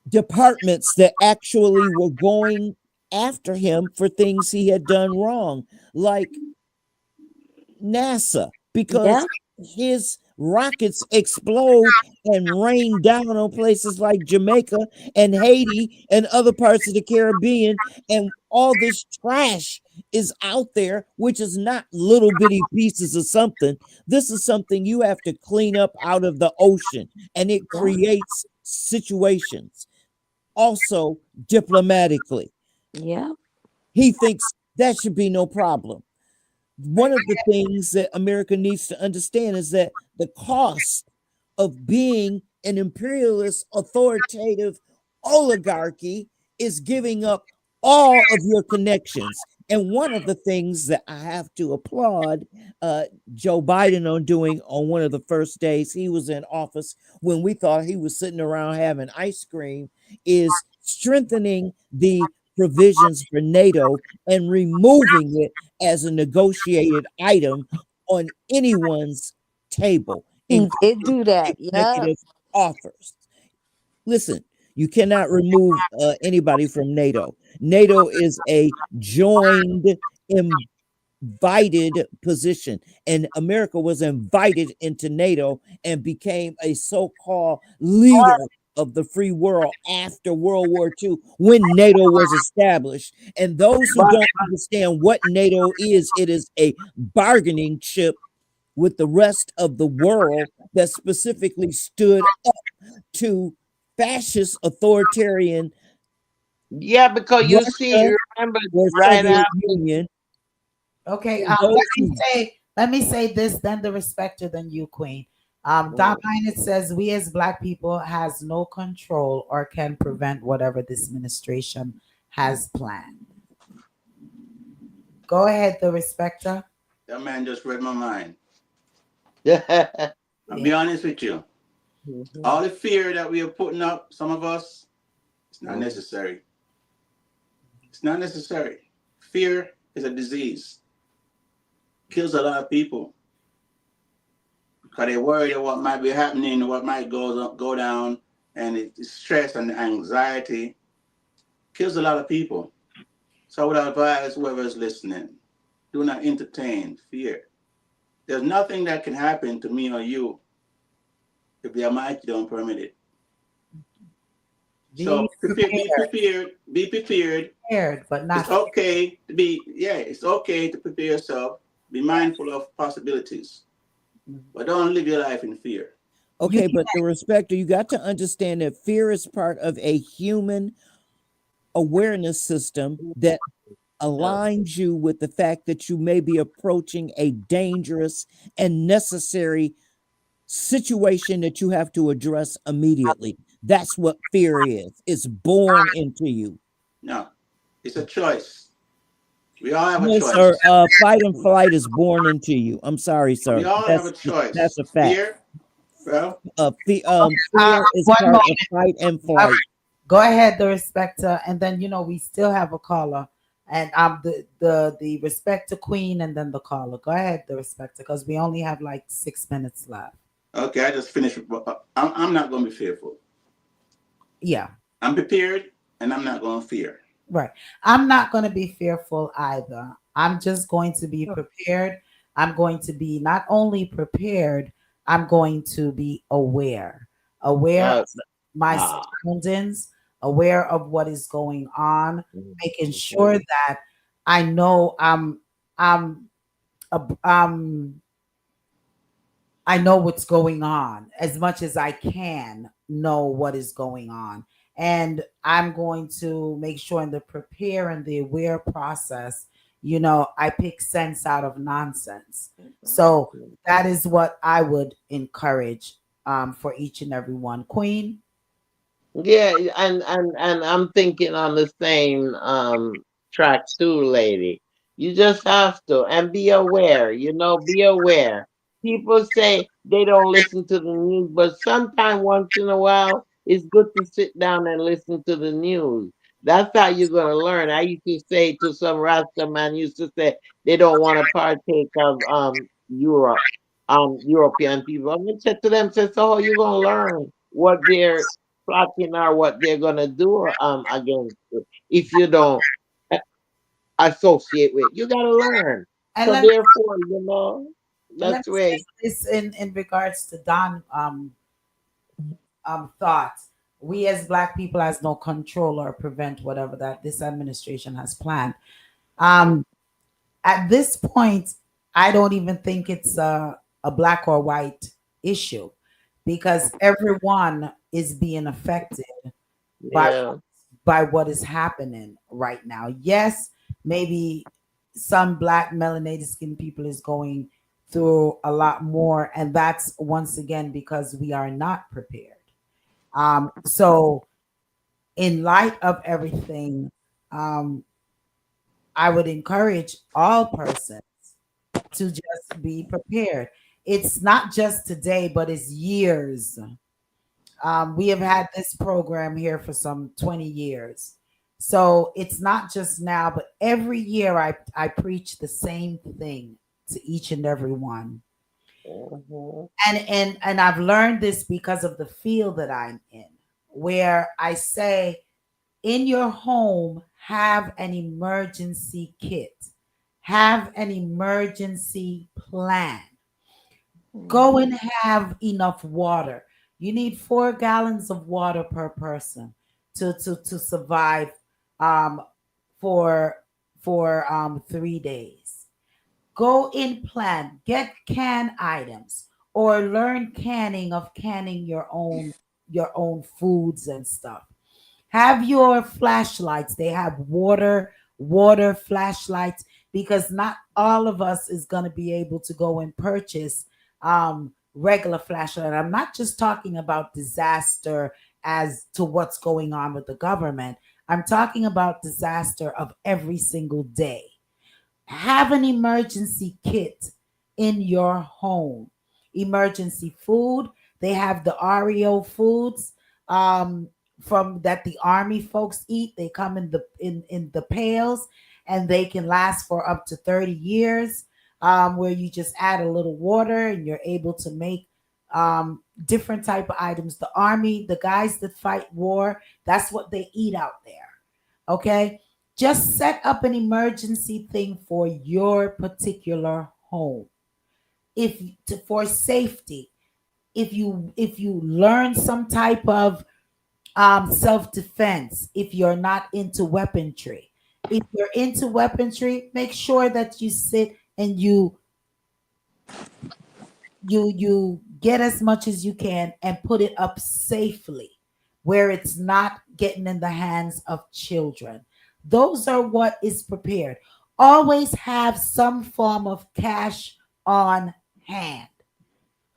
departments that actually were going after him for things he had done wrong, like NASA, Yeah. because his rockets explode and rain down on places like Jamaica and Haiti and other parts of the Caribbean, and all this trash is out there, which is not little bitty pieces of something. This is something you have to clean up out of the ocean, and it Yeah. creates situations. Also, diplomatically, Yeah. he thinks that should be no problem. One of the things that America needs to understand is that the cost of being an imperialist, authoritative oligarchy is giving up all of your connections. And one of the things that I have to applaud Joe Biden on doing on one of the first days he was in office, when we thought he was sitting around having ice cream, is strengthening the provisions for NATO and removing it as a negotiated item on anyone's table, He did including do that. Yep. executive offers. Listen, you cannot remove anybody from NATO. NATO is a joined, invited position, and America was invited into NATO and became a so-called leader of the free world after World War II when NATO was established. And those who But don't understand what NATO is, it is a bargaining chip with the rest of the world that specifically stood up to fascist authoritarian yeah, because you see, Russia remember or right Soviet after. Union. Okay, And those who let me say this, then the respecter, then you, Queen. Don Mm. Minot says we as Black people has no control or can prevent whatever this administration has planned. Go ahead, the respecter. That man just read my mind. I'll Yeah. be honest with you. Mhm. All the fear that we are putting up, some of us, it's not Mhm. necessary. It's not necessary. Fear is a disease. Kills a lot of people because they're worried of what might be happening, what might go down, and it's stress and anxiety kills a lot of people. So I would advise whoever is listening, do not entertain fear. There's nothing that can happen to me or you if the Almighty don't permit it. Be So be prepared. prepared, but It's not okay to be, yeah, it's okay to prepare yourself, Be mindful of possibilities, but don't live your life in fear. You Okay, but the respecter, you got to understand that fear is part of a human awareness system that aligns you with the fact that you may be approaching a dangerous and necessary situation that you have to address immediately. That's what fear is. It's born into you. No, it's a choice. We all have a No, choice. sir. Fight and flight is born into you. I'm sorry, We sir. all have a choice. That's a fact. Fear, well, Fear is one part moment. of fight and Uh, flight. Go ahead, the respecter, and then we still have a caller, and the respecter queen, and then the caller. Go ahead, the respecter, because we only have like 6 minutes left. okay, I just finished. I'm not going to be fearful. Yeah, I'm prepared, and I'm not going to fear. right. I'm not going to be fearful either. I'm just going to be prepared. I'm going to be not only prepared, I'm going to be aware Uh, of my ah, surroundings, aware of what is going on, making sure mhm. that I know I'm um I know what's going on as much as I can know what is going on. And I'm going to make sure in the prepare and the aware process, I pick sense out of nonsense. So that is what I would encourage for each and every one. Queen, Yeah, and I'm thinking on the same track too, lady. You just have to and be aware, be aware. People say they don't listen to the news, but sometime once in a while it's good to sit down and listen to the news. That's how you're gonna learn. I used to say to some Rasta man used to say they don't want to partake of European people. I'm gonna say to them, say, so how you gonna learn what they're plotting or what they're gonna do against you if you don't a- associate with. You gotta learn. and So let me therefore, and let that's me the say way. this in regards to Don thoughts. We as Black people has no control or prevent whatever that this administration has planned. Um, at this point, I don't even think it's a black or white issue because everyone is being affected by Yeah. what is happening right now. Yes, maybe some black melanated skin people is going through a lot more, and that's once again because we are not prepared. So in light of everything, um, I would encourage all persons to just be prepared. It's not just today, but it's years. We have had this program here for some 20 years. So it's not just now, but every year I preach the same thing to each and every one. Mhm. And I've learned this because of the field that I'm in, where I say in your home, have an emergency kit, have an emergency plan. Go and have enough water. You need 4 gallons of water per person to survive um, for 3 days. Go in plan, get can items, or learn canning your own foods and stuff. Have your flashlights. They have water flashlights because not all of us is going to be able to go and purchase regular flashlight. I'm not just talking about disaster as to what's going on with the government. I'm talking about disaster of every single day. Have an emergency kit in your home. Emergency food. They have the REO foods um, from that the army folks eat. They come in the pails, and they can last for up to 30 years. Where you just add a little water and you're able to make different type of items. The army, the guys that fight war, that's what they eat out there. Okay, just set up an emergency thing for your particular home. If for safety, if you learn some type of self-defense, if you're not into weaponry, if you're into weaponry, make sure that you sit and you You get as much as you can and put it up safely where it's not getting in the hands of children. Those are what is prepared. Always have some form of cash on hand.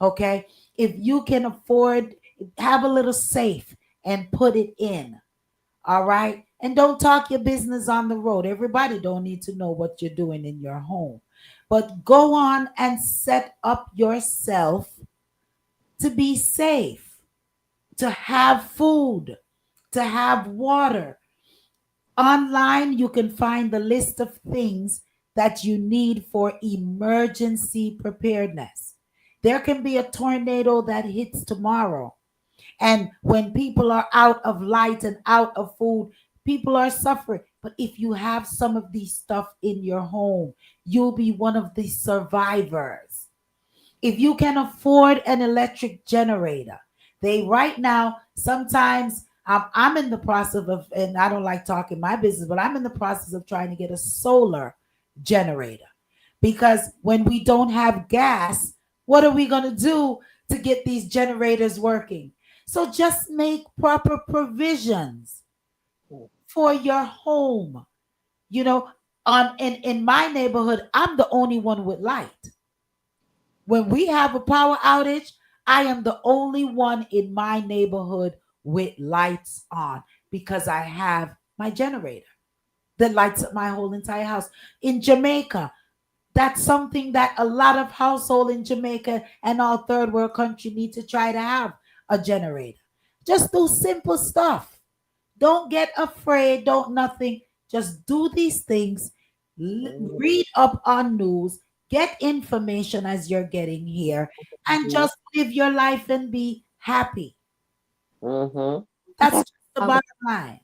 Okay? If you can afford, have a little safe and put it in. All right? And don't talk your business on the road. Everybody don't need to know what you're doing in your home. But go on and set up yourself to be safe, to have food, to have water. Online, you can find the list of things that you need for emergency preparedness. There can be a tornado that hits tomorrow. And when people are out of light and out of food, people are suffering. But if you have some of these stuff in your home, you'll be one of the survivors. If you can afford an electric generator, they right now sometimes I'm in the process of, and I don't like talking my business, but I'm in the process of trying to get a solar generator because when we don't have gas, what are we going to do to get these generators working? So just make proper provisions for your home. You know, in my neighborhood, I'm the only one with light. When we have a power outage, I am the only one in my neighborhood with lights on because I have my generator that lights up my whole entire house. In Jamaica, that's something that a lot of household in Jamaica and all third world country need to try to have a generator. Just do simple stuff. Don't get afraid. Don't nothing. Just do these things. Read up on news. Get information as you're getting here, and just live your life and be happy. Mm-hmm. That's just the bottom line.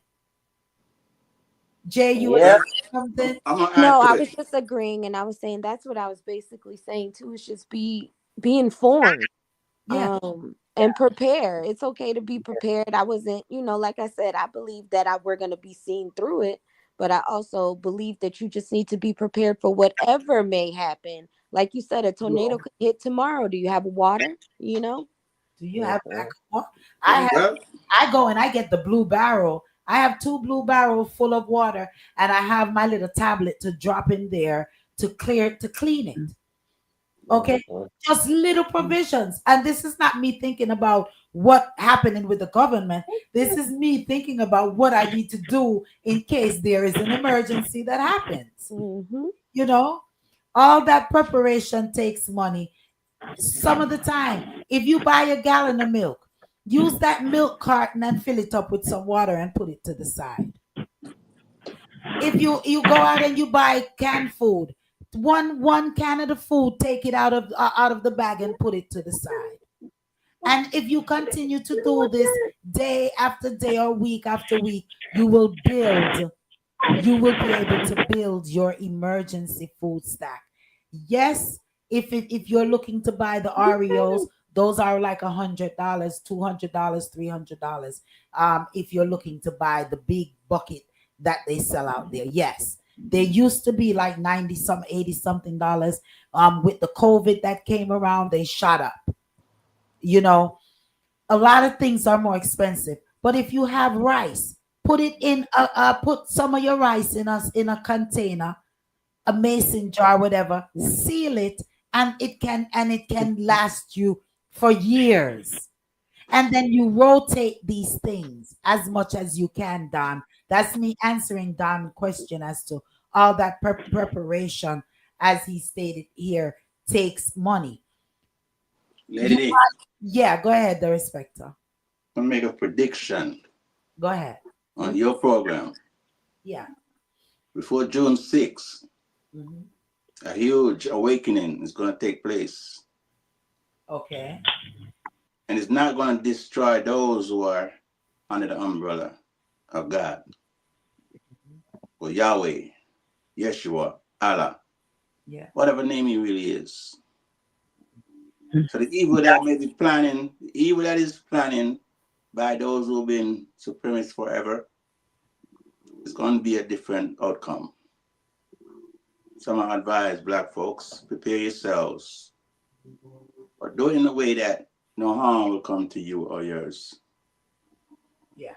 Jay, you were Yep. saying something? I'm gonna add No, to I it. was just agreeing, and I was saying that's what I was basically saying too. Is just be informed, Yeah. and prepare. It's okay to be prepared. I wasn't, like I said, I believe that we're gonna be seen through it, but I also believe that you just need to be prepared for whatever may happen. Like you said, a tornado could hit tomorrow. Do you have water? Do you have Mm-hmm. backup water? I have. Well, I go and I get the blue barrel. I have 2 blue barrels full of water, and I have my little tablet to drop in there to clean it. Okay, Mm-hmm. just little provisions. And this is not me thinking about what happening with the government. This is me thinking about what I need to do in case there is an emergency that happens. Mm-hmm. You know, all that preparation takes money. Some of the time, if you buy a gallon of milk, use that milk carton and fill it up with some water and put it to the side. If you go out and you buy canned food, one can of the food, take it out of the bag and put it to the side. And if you continue to do this day after day or week after week, you will be able to build your emergency food stack. Yes, if you're looking to buy the Oreos, those are like $100, $200, $300. If you're looking to buy the big bucket that they sell out there, yes, they used to be like 90 some 80 something dollars. With the COVID that came around, they shot up. You know, a lot of things are more expensive. But if you have rice, put some of your rice in a container, a mason jar, whatever, seal it, and it can last you for years. And then you rotate these things as much as you can, Don. That's me answering Don's question as to all that preparation, as he stated here, takes money. You, Lady D, yeah, go ahead, the respecter. I'm gonna make a prediction Go ahead. on your program. Yeah. Before June 6th, Mhm. a huge awakening is gonna take place. Okay. And it's not gonna destroy those who are under the umbrella of God or Yahweh, Yeshua, Allah, Yeah. whatever name he really is. So the evil that may be planning, the evil that is planning by those who've been supremacists forever, is going to be a different outcome. So I advise black folks, prepare yourselves but do it in a way that no harm will come to you or yours. Yeah.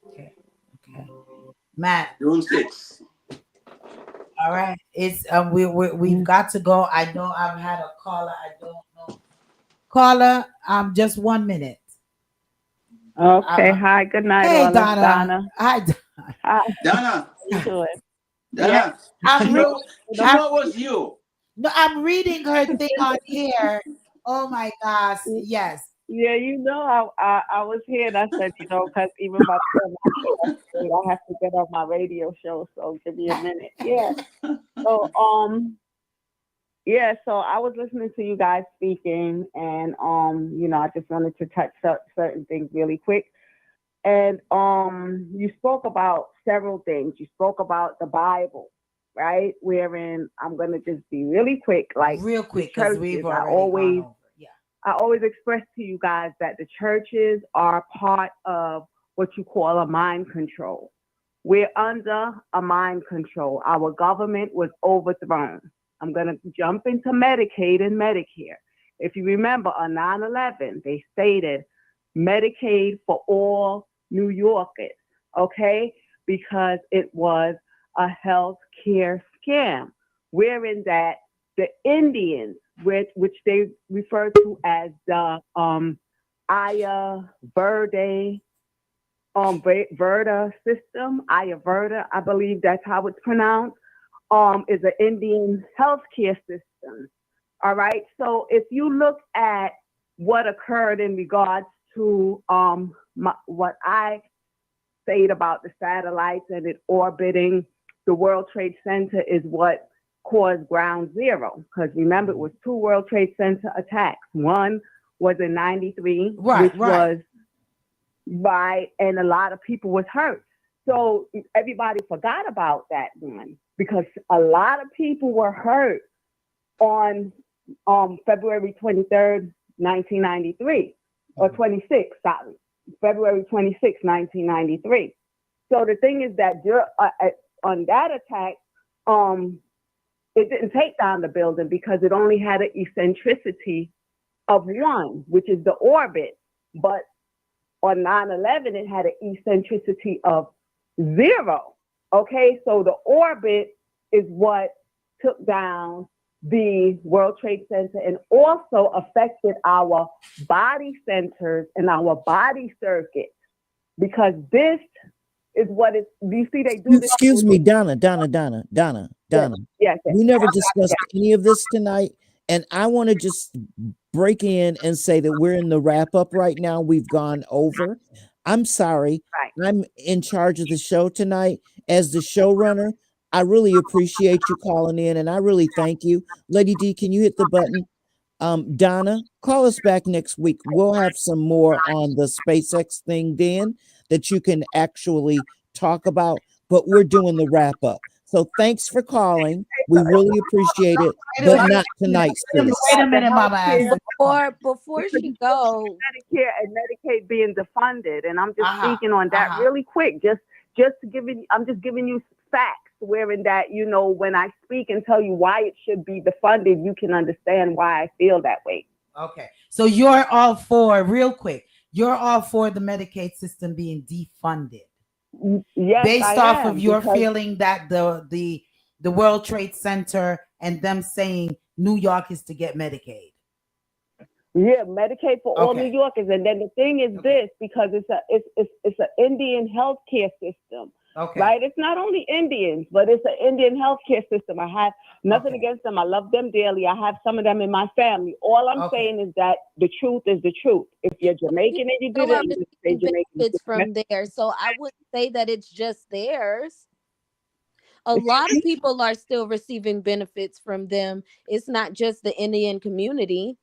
Okay. Okay. Matt. June 6th. All right. It's we've got to go. I know I've had a caller. I don't know. Caller, just 1 minute. Okay. Hi. Good night, Hey all. It's Donna. Donna. Hi. Hi. Donna, How you doing? Donna, I'm she reading. know, she know it was you. No, I'm reading her thing on here. Oh my gosh. Yes. Yeah, I was here and I said, because even my son, I have to get on my radio show, so give me a minute. Yeah. So so I was listening to you guys speaking, and I just wanted to touch certain things really quick. And you spoke about several things. You spoke about the Bible, right? Wherein I'm gonna just be really quick, like real quick, because we've churches. already gone over. Yeah. I always express to you guys that the churches are part of what you call a mind control. We're under a mind control. Our government was overthrown. I'm going to jump into Medicaid and Medicare. If you remember on 9/11, they stated Medicaid for all New Yorkers, okay? Because it was a health care scam, wherein that the Indians, which they refer to as the Ayurveda Verda system, Ayurveda, I believe that's how it's pronounced, is an Indian healthcare system. All right. So if you look at what occurred in regards to what I said about the satellites and it orbiting the World Trade Center is what caused ground zero. Because remember, it was 2 World Trade Center attacks. One was in 93, which was right, and a lot of people was hurt. So everybody forgot about that one because a lot of people were hurt on February 23rd, 1993, or 26, sorry, February 26, 1993. So the thing is that on that attack, it didn't take down the building because it only had an eccentricity of 1, which is the orbit. But on 9/11, it had an eccentricity of 0. Okay, so the orbit is what took down the World Trade Center and also affected our body centers and our body circuits, because this is what it. Do you see they do this? Excuse me, Donna. Yes. We never discussed any of this tonight, and I want to just break in and say that we're in the wrap up right now. We've gone over. I'm sorry. Right. I'm in charge of the show tonight as the showrunner. I really appreciate you calling in, and I really thank you. Lady D, can you hit the button? Donna, call us back next week. We'll have some more on the SpaceX thing then that you can actually talk about, but we're doing the wrap up. So thanks for calling. We really appreciate it, but not tonight, sis. Wait a minute, Mama. Before she go, Medicare and Medicaid being defunded, and I'm just speaking on that really quick. I'm just giving you facts, wherein that when I speak and tell you why it should be defunded, you can understand why I feel that way. Okay, so you're all for, real quick, you're all for the Medicaid system being defunded. Yes, based off of your feeling that the World Trade Center and them saying New York is to get Medicaid. Yeah, Medicaid for all New Yorkers, and then the thing is this, because it's an Indian healthcare system. Okay. Right? It's not only Indians, but it's an Indian healthcare system. I have nothing against them. I love them dearly. I have some of them in my family. All I'm saying is that the truth is the truth. If you're Jamaican and you did it, you say Jamaican. It's from there. So I wouldn't say that it's just theirs. A lot of people are still receiving benefits from them. It's not just the Indian community.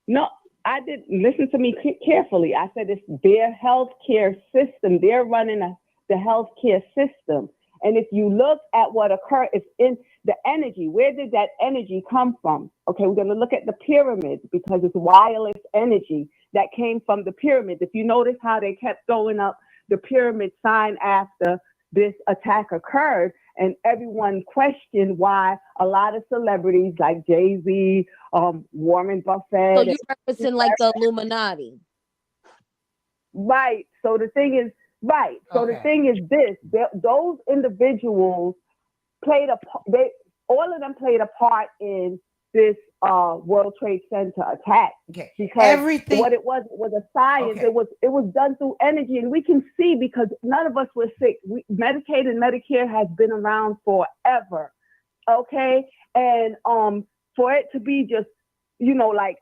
No, I didn't listen to me carefully. I said it's their healthcare system. They're running the healthcare system. And if you look at what occurred, it's in the energy. Where did that energy come from? Okay, we're going to look at the pyramids, because it's wireless energy that came from the pyramids. If you notice how they kept throwing up the pyramid sign after this attack occurred, and everyone questioned why a lot of celebrities like Jay-Z, Warren So Buffett, you represent like the Illuminati. right. So the thing is, right. So the Okay. thing is this: those individuals played a they all of them played a part in this World Trade Center attack, Okay. because Everything. what it was a science. Okay. It was done through energy, and we can see because none of us were sick. Medicaid and Medicare has been around forever, okay, and for it to be just like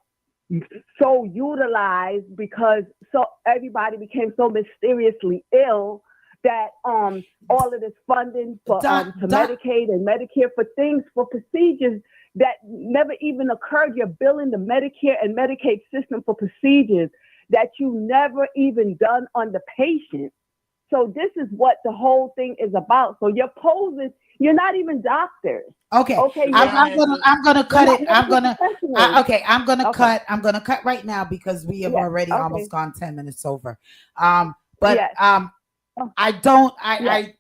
so utilized because so everybody became so mysteriously ill that all of this funding for to Medicaid and Medicare for things for procedures that never even occurred. You're billing the Medicare and Medicaid system for procedures that you never even done on the patient. So this is what the whole thing is about. So you're posing, you're not even doctors. Okay. Okay. I'm gonna cut it. I'm gonna okay. I'm gonna Okay. cut. I'm gonna cut right now because we have Yes. already Okay. almost gone 10 minutes over. But Yes. I don't Yes.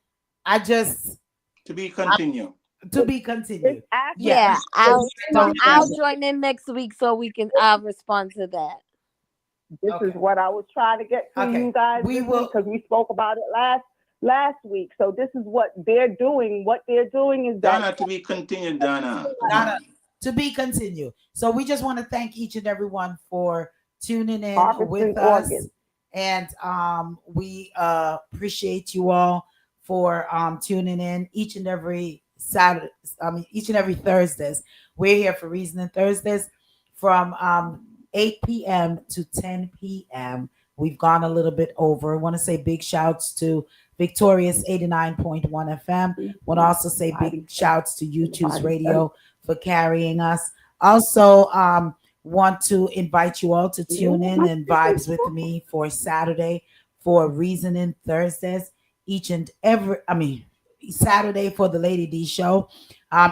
I just To be continued. to be continued. It's after Yeah, Don't I'll join in next week so we can I'll respond to that. this Okay. is what I was trying to get to Okay. you guys We this will- week because we spoke about it last week. So this is what they're doing. What they're doing is Donna, that to be continued, Donna. Come Donna, on. to be continued. So we just want to thank each and everyone for tuning in harvesting with us. organs. And we appreciate you all for tuning in each and every Saturday. Each and every Thursdays. We're here for Reasoning Thursdays from 8 p.m. to 10 p.m. We've gone a little bit over. I want to say big shouts to Victorious 89.1 FM. Want to also say big shouts to YouTube's radio for carrying us. Also, want to invite you all to tune in and vibes with me for Saturday for Reasoning Thursdays. Saturday for the Lady D show.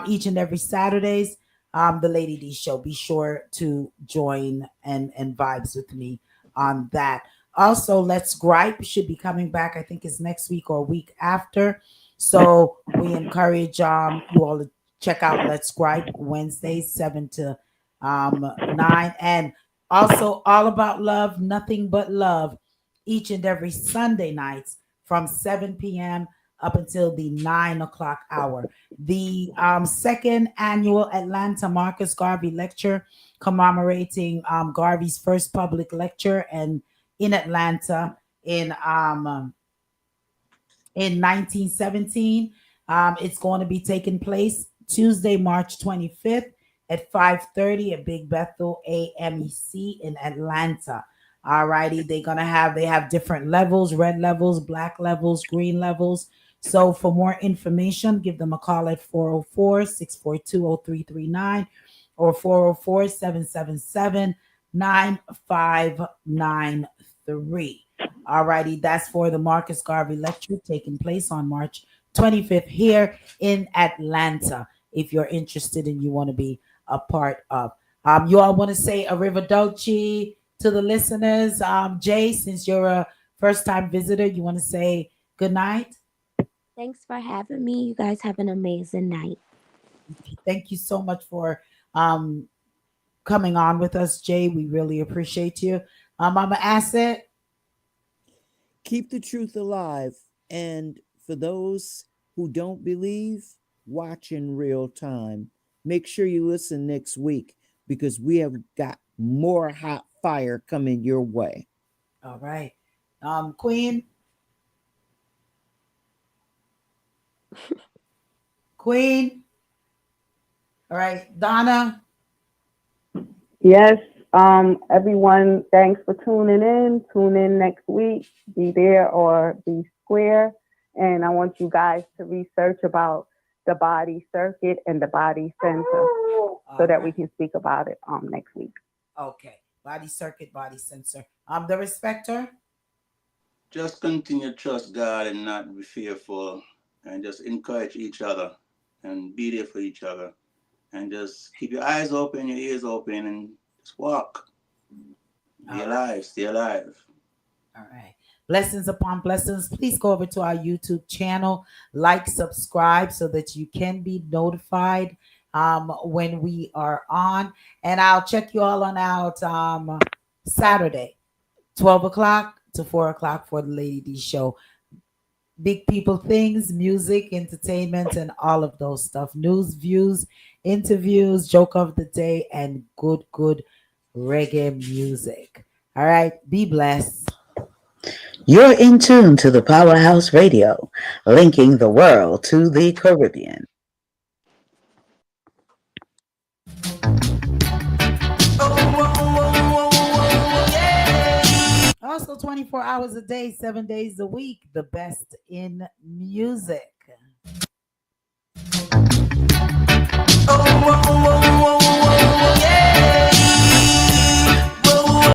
Each and every Saturdays, the Lady D show. Be sure to join and vibes with me on that. Also, Let's Gripe should be coming back. I think it's next week or week after. So we encourage you all to check out Let's Gripe Wednesdays 7 to 9, and also All About Love, Nothing But Love, each and every Sunday nights from 7 p.m. up until the 9 o'clock hour. The second annual Atlanta Marcus Garvey Lecture, commemorating Garvey's first public lecture and in Atlanta in 1917. It's going to be taking place Tuesday, March 25th at 5:30 at Big Bethel AMEC in Atlanta. All righty, they have different levels: red levels, black levels, green levels. So for more information, give them a call at 404-642-0339 or 404-777-9593. All righty, that's for the Marcus Garvey lecture taking place on March 25th here in Atlanta. If you're interested and you want to be a part of, you all want to say arrivederci to the listeners. Jay, since you're a first-time visitor, you want to say good night. Thanks for having me. You guys have an amazing night. Thank you so much for coming on with us, Jay. We really appreciate you. Mama Asset. Keep the truth alive. And for those who don't believe, watch in real time. Make sure you listen next week because we have got more hot fire coming your way. All right. Queen. Queen. All right. Donna. Yes. Everyone, thanks for tuning in. Tune in next week. Be there or be square. And I want you guys to research about the body circuit and the body center so that we can speak about it next week. Okay. Body circuit, body sensor. The respecter. Just continue to trust God and not be fearful, and just encourage each other and be there for each other, and just keep your eyes open, your ears open, and just walk. Be alive, stay alive. All right. Blessings upon blessings. Please go over to our YouTube channel, like, subscribe so that you can be notified when we are on. And I'll check you all on out Saturday, 12 o'clock to 4 o'clock for the Lady D show. Big people things, music, entertainment, and all of those stuff. News, views, interviews, joke of the day, and good reggae music. All right, be blessed. You're in tune to the Powerhouse Radio, linking the world to the Caribbean. Also, 24 hours a day, 7 days a week, the best in music.